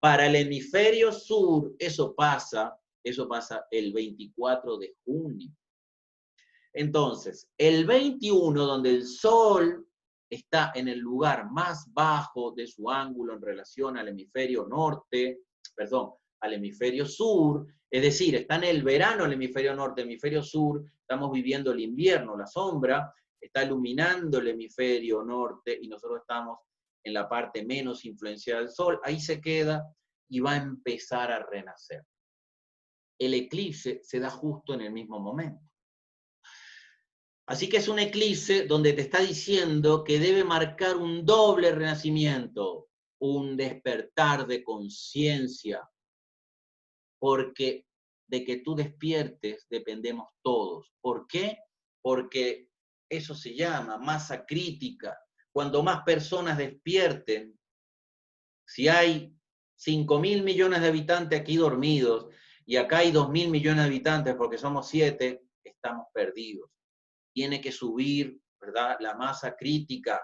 A: Para el hemisferio sur, eso pasa el 24 de junio. Entonces, el 21, donde el Sol está en el lugar más bajo de su ángulo en relación al hemisferio norte, perdón, al hemisferio sur, es decir, está en el verano el hemisferio norte, el hemisferio sur, estamos viviendo el invierno, la sombra, está iluminando el hemisferio norte y nosotros estamos en la parte menos influenciada del Sol, ahí se queda y va a empezar a renacer. El eclipse se da justo en el mismo momento. Así que es un eclipse donde te está diciendo que debe marcar un doble renacimiento, un despertar de conciencia, porque de que tú despiertes dependemos todos. ¿Por qué? Porque eso se llama masa crítica. Cuando más personas despierten, si hay 5.000 millones de habitantes aquí dormidos y acá hay 2.000 millones de habitantes porque somos 7, estamos perdidos. Tiene que subir, ¿verdad? La masa crítica.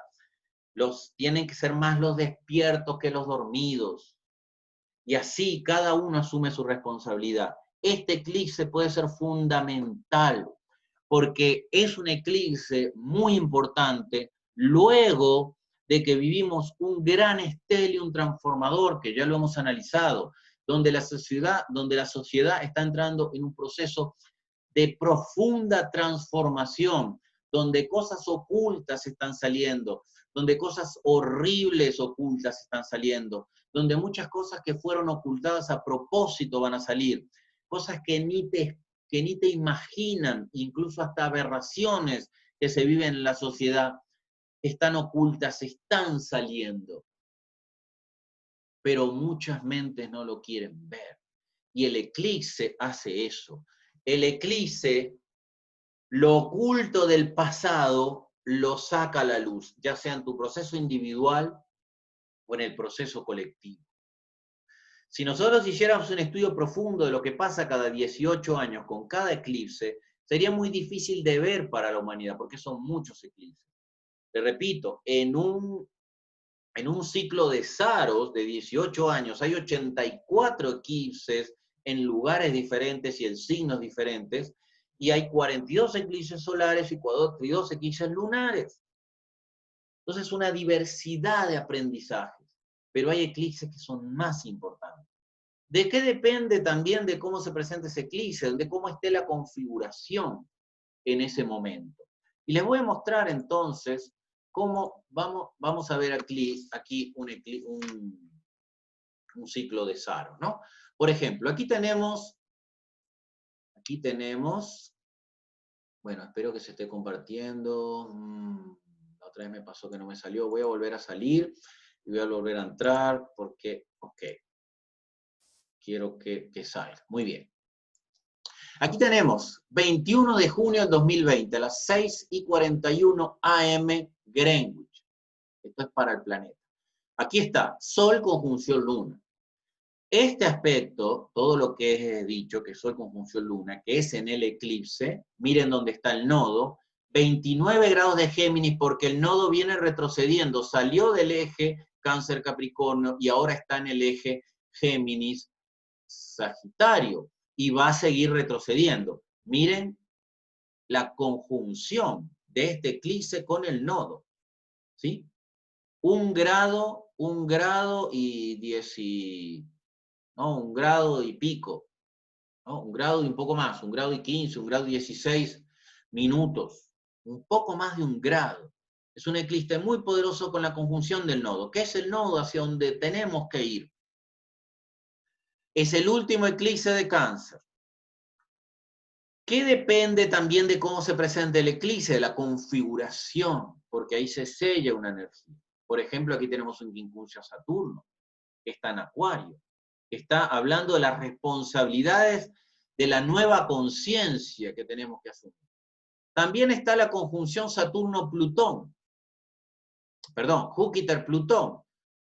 A: Tienen que ser más los despiertos que los dormidos. Y así cada uno asume su responsabilidad. Este eclipse puede ser fundamental porque es un eclipse muy importante luego de que vivimos un gran stellium transformador, que ya lo hemos analizado, donde la sociedad está entrando en un proceso de profunda transformación, donde cosas ocultas están saliendo, donde cosas horribles ocultas están saliendo, donde muchas cosas que fueron ocultadas a propósito van a salir, cosas que ni te imaginan, incluso hasta aberraciones que se viven en la sociedad, están ocultas, están saliendo. Pero muchas mentes no lo quieren ver. Y el eclipse hace eso. El eclipse, lo oculto del pasado, lo saca a la luz, ya sea en tu proceso individual o en el proceso colectivo. Si nosotros hiciéramos un estudio profundo de lo que pasa cada 18 años con cada eclipse, sería muy difícil de ver para la humanidad, porque son muchos eclipses. Te repito, en un ciclo de Saros de 18 años hay 84 eclipses en lugares diferentes y en signos diferentes, y hay 42 eclipses solares y 42 eclipses lunares. Entonces, una diversidad de aprendizajes, pero hay eclipses que son más importantes. ¿De qué depende también de cómo se presente ese eclipse, de cómo esté la configuración en ese momento? Y les voy a mostrar entonces cómo vamos a ver aquí un ciclo de Saros, ¿no? Por ejemplo, aquí tenemos, bueno, espero que se esté compartiendo. La otra vez me pasó que no me salió. Voy a volver a salir y voy a volver a entrar porque, ok, quiero que salga. Muy bien. Aquí tenemos 21 de junio del 2020, a las 6:41 AM Greenwich. Esto es para el planeta. Aquí está, Sol conjunción Luna. Este aspecto, todo lo que he dicho, que Sol conjunción Luna, que es en el eclipse, miren dónde está el nodo, 29 grados de Géminis, porque el nodo viene retrocediendo, salió del eje Cáncer Capricornio y ahora está en el eje Géminis Sagitario y va a seguir retrocediendo. Miren la conjunción de este eclipse con el nodo, ¿sí? 1 grado y 10 no, 1 grado y pico, ¿no? 1 grado y un poco más, 1 grado y 15, 1 grado y 16 minutos, un poco más de 1 grado. Es un eclipse muy poderoso con la conjunción del nodo. ¿Qué es el nodo hacia donde tenemos que ir? Es el último eclipse de Cáncer. ¿Qué depende también de cómo se presente el eclipse? De la configuración, porque ahí se sella una energía. Por ejemplo, aquí tenemos un quincuncio a Saturno, que está en Acuario. Está hablando de las responsabilidades de la nueva conciencia que tenemos que asumir. También está la conjunción Saturno-Plutón. Perdón, Júpiter-Plutón.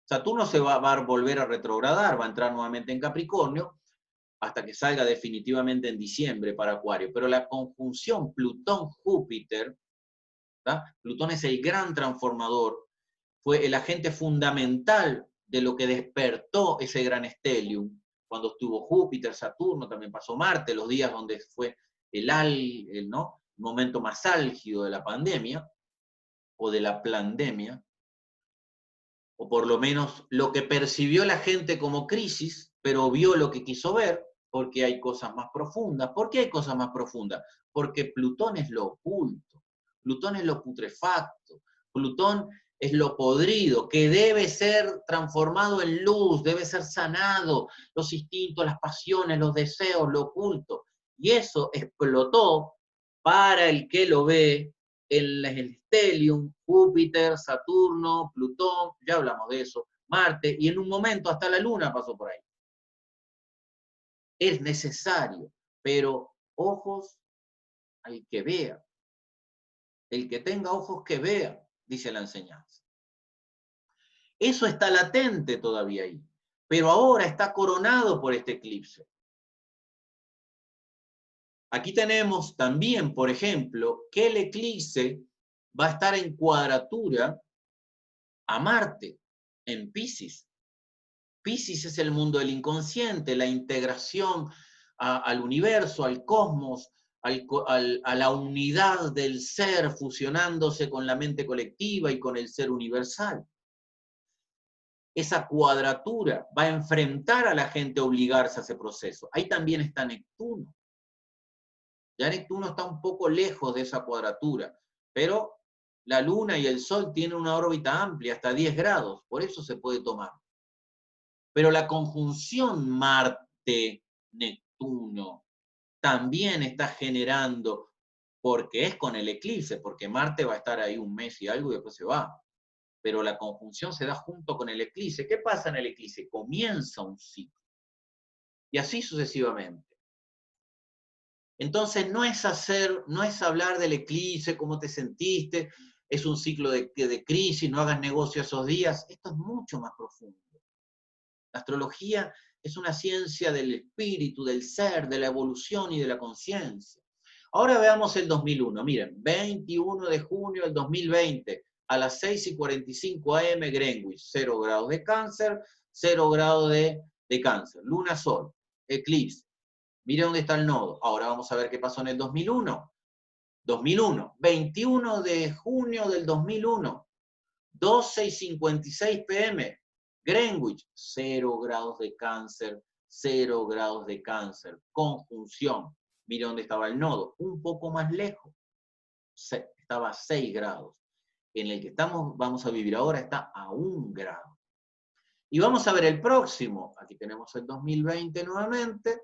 A: Saturno se va a volver a retrogradar, va a entrar nuevamente en Capricornio, hasta que salga definitivamente en diciembre para Acuario. Pero la conjunción Plutón-Júpiter, Plutón es el gran transformador, fue el agente fundamental de lo que despertó ese gran stellium. Cuando estuvo Júpiter, Saturno, también pasó Marte, los días donde fue ¿no? el momento más álgido de la pandemia, o de la plandemia, o por lo menos lo que percibió la gente como crisis, pero vio lo que quiso ver, porque hay cosas más profundas. ¿Por qué hay cosas más profundas? Porque Plutón es lo oculto, Plutón es lo putrefacto, Plutón es lo podrido, que debe ser transformado en luz, debe ser sanado, los instintos, las pasiones, los deseos, lo oculto. Y eso explotó para el que lo ve el stellium, Júpiter, Saturno, Plutón, ya hablamos de eso, Marte, y en un momento hasta la Luna pasó por ahí. Es necesario, pero ojos al que vea. El que tenga ojos que vea, dice la enseñanza. Eso está latente todavía ahí, pero ahora está coronado por este eclipse. Aquí tenemos también, por ejemplo, que el eclipse va a estar en cuadratura a Marte, en Piscis. Piscis es el mundo del inconsciente, la integración al universo, al cosmos, a la unidad del ser fusionándose con la mente colectiva y con el ser universal. Esa cuadratura va a enfrentar a la gente a obligarse a ese proceso. Ahí también está Neptuno. Ya Neptuno está un poco lejos de esa cuadratura, pero la Luna y el Sol tienen una órbita amplia, hasta 10 grados, por eso se puede tomar. Pero la conjunción Marte-Neptuno también está generando, porque es con el eclipse, porque Marte va a estar ahí un mes y algo y después se va. Pero la conjunción se da junto con el eclipse. ¿Qué pasa en el eclipse? Comienza un ciclo. Y así sucesivamente. Entonces no es hablar del eclipse, cómo te sentiste, es un ciclo de crisis, no hagas negocio esos días. Esto es mucho más profundo. La astrología es una ciencia del espíritu, del ser, de la evolución y de la conciencia. Ahora veamos el 2001. Miren, 21 de junio del 2020, a las 6:45 am, Greenwich, 0 grados de Cáncer, 0 grados de Cáncer, Luna, Sol, eclipse. Miren dónde está el nodo. Ahora vamos a ver qué pasó en el 2001. 2001, 21 de junio del 2001, 12:56 pm, Greenwich, 0 grados de Cáncer, 0 grados de Cáncer, conjunción. Mire dónde estaba el nodo, un poco más lejos, estaba a 6 grados. En el que vamos a vivir ahora está a 1 grado. Y vamos a ver el próximo. Aquí tenemos el 2020 nuevamente.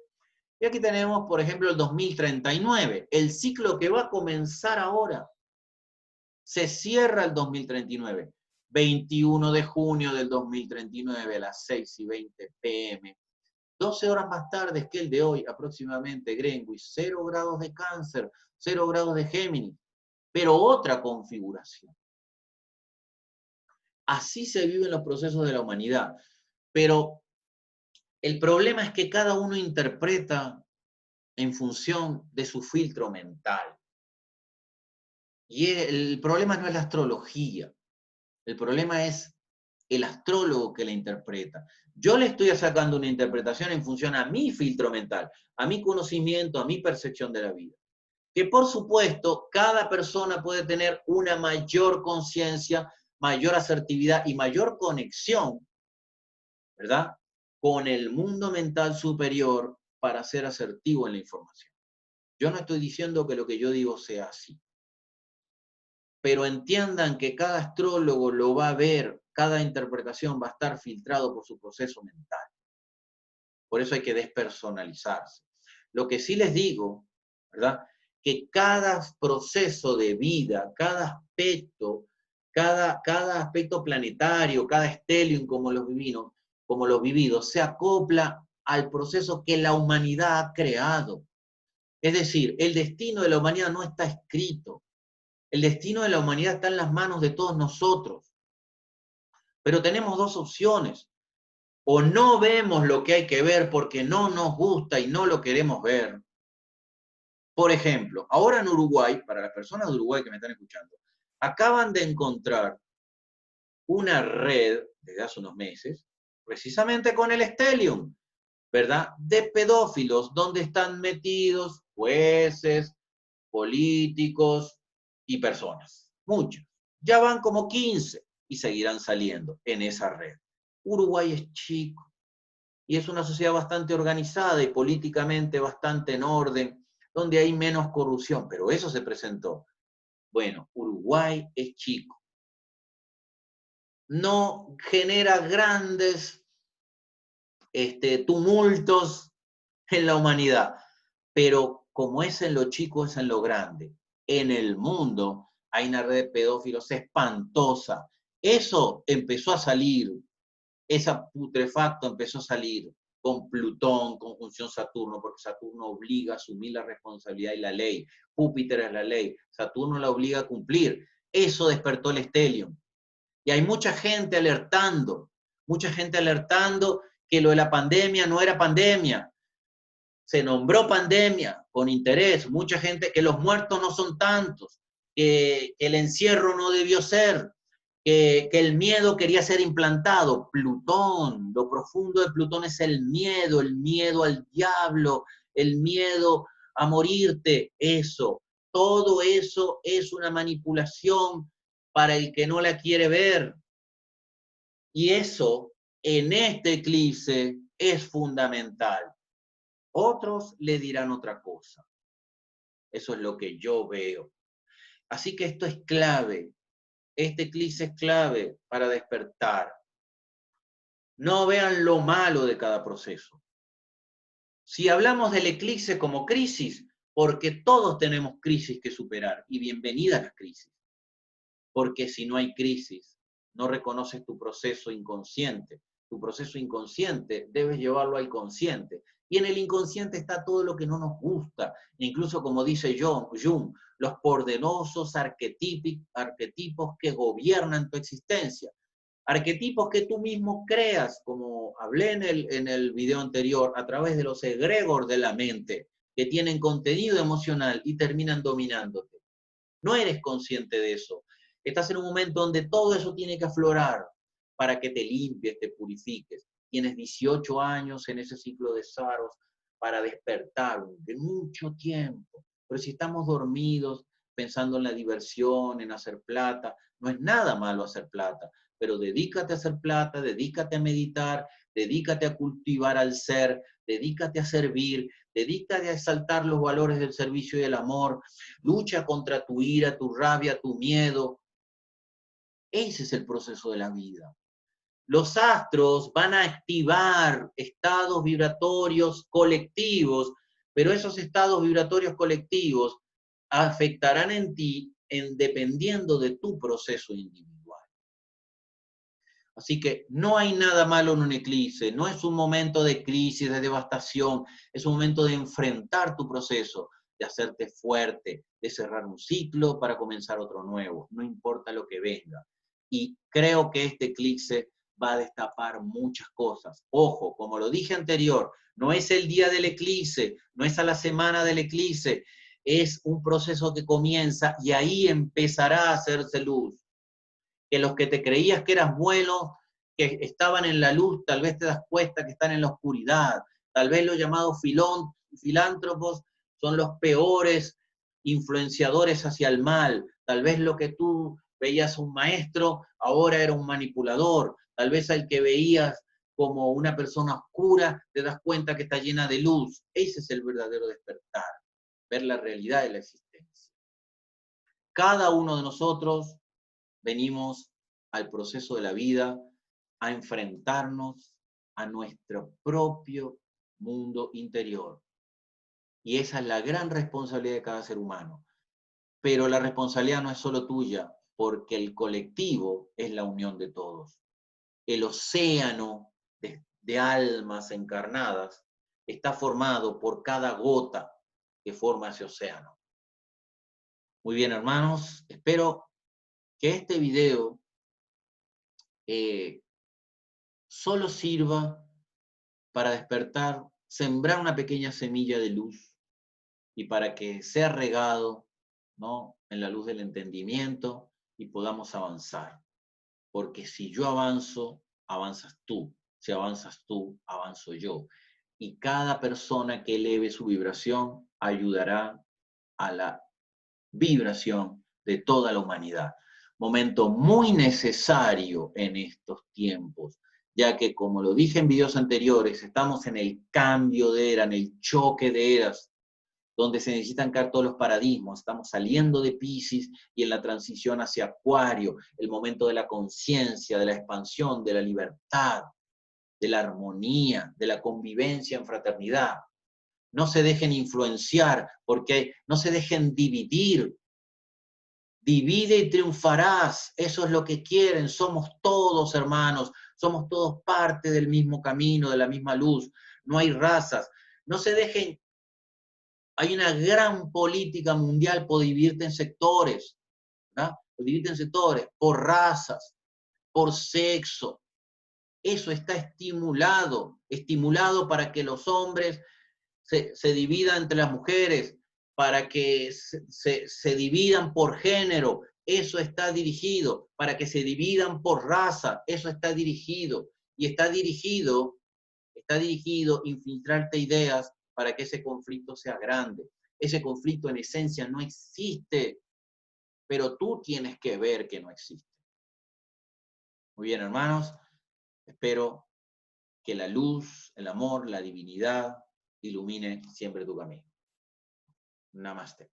A: Y aquí tenemos, por ejemplo, el 2039. El ciclo que va a comenzar ahora. Se cierra el 2039. 21 de junio del 2039 a las 6:20 pm. 12 horas más tarde que el de hoy, aproximadamente, Greenwich, 0 grados de Cáncer, 0 grados de Géminis, pero otra configuración. Así se viven los procesos de la humanidad. Pero el problema es que cada uno interpreta en función de su filtro mental. Y el problema no es la astrología, el problema es el astrólogo que la interpreta. Yo le estoy sacando una interpretación en función a mi filtro mental, a mi conocimiento, a mi percepción de la vida. Que por supuesto, cada persona puede tener una mayor conciencia, mayor asertividad y mayor conexión, ¿verdad?, con el mundo mental superior para ser asertivo en la información. Yo no estoy diciendo que lo que yo digo sea así. Pero entiendan que cada astrólogo lo va a ver, cada interpretación va a estar filtrado por su proceso mental. Por eso hay que despersonalizarse. Lo que sí les digo, ¿verdad?, que cada proceso de vida, cada aspecto, cada aspecto planetario, cada stellium como los vividos, se acopla al proceso que la humanidad ha creado. Es decir, el destino de la humanidad no está escrito. El destino de la humanidad está en las manos de todos nosotros. Pero tenemos dos opciones. O no vemos lo que hay que ver porque no nos gusta y no lo queremos ver. Por ejemplo, ahora en Uruguay, para las personas de Uruguay que me están escuchando, acaban de encontrar una red, desde hace unos meses, precisamente con el stellium, ¿verdad?, de pedófilos, donde están metidos jueces, políticos y personas. Muchos. Ya van como 15 y seguirán saliendo en esa red. Uruguay es chico y es una sociedad bastante organizada y políticamente bastante en orden, donde hay menos corrupción, pero eso se presentó. Bueno, Uruguay es chico. No genera grandes tumultos en la humanidad, pero como es en lo chico, es en lo grande. En el mundo hay una red de pedófilos espantosa. Eso empezó a salir, esa putrefacto empezó a salir con Plutón, conjunción Saturno, porque Saturno obliga a asumir la responsabilidad y la ley. Júpiter es la ley, Saturno la obliga a cumplir. Eso despertó el Stellium. Y hay mucha gente alertando que lo de la pandemia no era pandemia. Se nombró pandemia con interés, mucha gente, que los muertos no son tantos, que el encierro no debió ser, que el miedo quería ser implantado. Plutón, lo profundo de Plutón es el miedo al diablo, el miedo a morirte, eso. Todo eso es una manipulación para el que no la quiere ver. Y eso en este eclipse es fundamental. Otros le dirán otra cosa. Eso es lo que yo veo. Así que esto es clave. Este eclipse es clave para despertar. No vean lo malo de cada proceso. Si hablamos del eclipse como crisis, porque todos tenemos crisis que superar, y bienvenidas las crisis. Porque si no hay crisis, no reconoces tu proceso inconsciente. Tu proceso inconsciente debes llevarlo al consciente. Y en el inconsciente está todo lo que no nos gusta. Incluso como dice Jung, los poderosos arquetipos que gobiernan tu existencia. Arquetipos que tú mismo creas, como hablé en el video anterior, a través de los egregores de la mente, que tienen contenido emocional y terminan dominándote. No eres consciente de eso. Estás en un momento donde todo eso tiene que aflorar para que te limpies, te purifiques. Tienes 18 años en ese ciclo de Saros para despertar de mucho tiempo. Pero si estamos dormidos pensando en la diversión, en hacer plata, no es nada malo hacer plata, pero dedícate a hacer plata, dedícate a meditar, dedícate a cultivar al ser, dedícate a servir, dedícate a exaltar los valores del servicio y el amor, lucha contra tu ira, tu rabia, tu miedo. Ese es el proceso de la vida. Los astros van a activar estados vibratorios colectivos, pero esos estados vibratorios colectivos afectarán en ti dependiendo de tu proceso individual. Así que no hay nada malo en un eclipse, no es un momento de crisis, de devastación, es un momento de enfrentar tu proceso, de hacerte fuerte, de cerrar un ciclo para comenzar otro nuevo, no importa lo que venga. Y creo que este eclipse va a destapar muchas cosas. Ojo, como lo dije anterior, no es el día del eclipse, no es a la semana del eclipse, es un proceso que comienza y ahí empezará a hacerse luz. Que los que te creías que eras bueno, que estaban en la luz, tal vez te das cuenta que están en la oscuridad. Tal vez los llamados filántropos son los peores influenciadores hacia el mal. Tal vez lo que tú veías un maestro, ahora era un manipulador. Tal vez al que veías como una persona oscura, te das cuenta que está llena de luz. Ese es el verdadero despertar, ver la realidad de la existencia. Cada uno de nosotros venimos al proceso de la vida a enfrentarnos a nuestro propio mundo interior. Y esa es la gran responsabilidad de cada ser humano. Pero la responsabilidad no es solo tuya, porque el colectivo es la unión de todos. El océano de almas encarnadas está formado por cada gota que forma ese océano. Muy bien, hermanos, espero que este video solo sirva para despertar, sembrar una pequeña semilla de luz y para que sea regado, ¿no?, en la luz del entendimiento y podamos avanzar. Porque si yo avanzo, avanzas tú. Si avanzas tú, avanzo yo. Y cada persona que eleve su vibración ayudará a la vibración de toda la humanidad. Momento muy necesario en estos tiempos, ya que, como lo dije en videos anteriores, estamos en el cambio de era, en el choque de eras, donde se necesitan cambiar todos los paradigmas. Estamos saliendo de Piscis y en la transición hacia Acuario, el momento de la conciencia, de la expansión, de la libertad, de la armonía, de la convivencia en fraternidad. No se dejen influenciar, porque no se dejen dividir. Divide y triunfarás. Eso es lo que quieren. Somos todos hermanos. Somos todos parte del mismo camino, de la misma luz. No hay razas. No se dejen. Hay una gran política mundial por dividirte en sectores. ¿verdad? Por dividirte en sectores, por razas, por sexo. Eso está estimulado para que los hombres se dividan entre las mujeres, para que se dividan por género, eso está dirigido, para que se dividan por raza, eso está dirigido, y está dirigido infiltrarte ideas para que ese conflicto sea grande. Ese conflicto en esencia no existe, pero tú tienes que ver que no existe. Muy bien, hermanos, espero que la luz, el amor, la divinidad ilumine siempre tu camino. Namaste.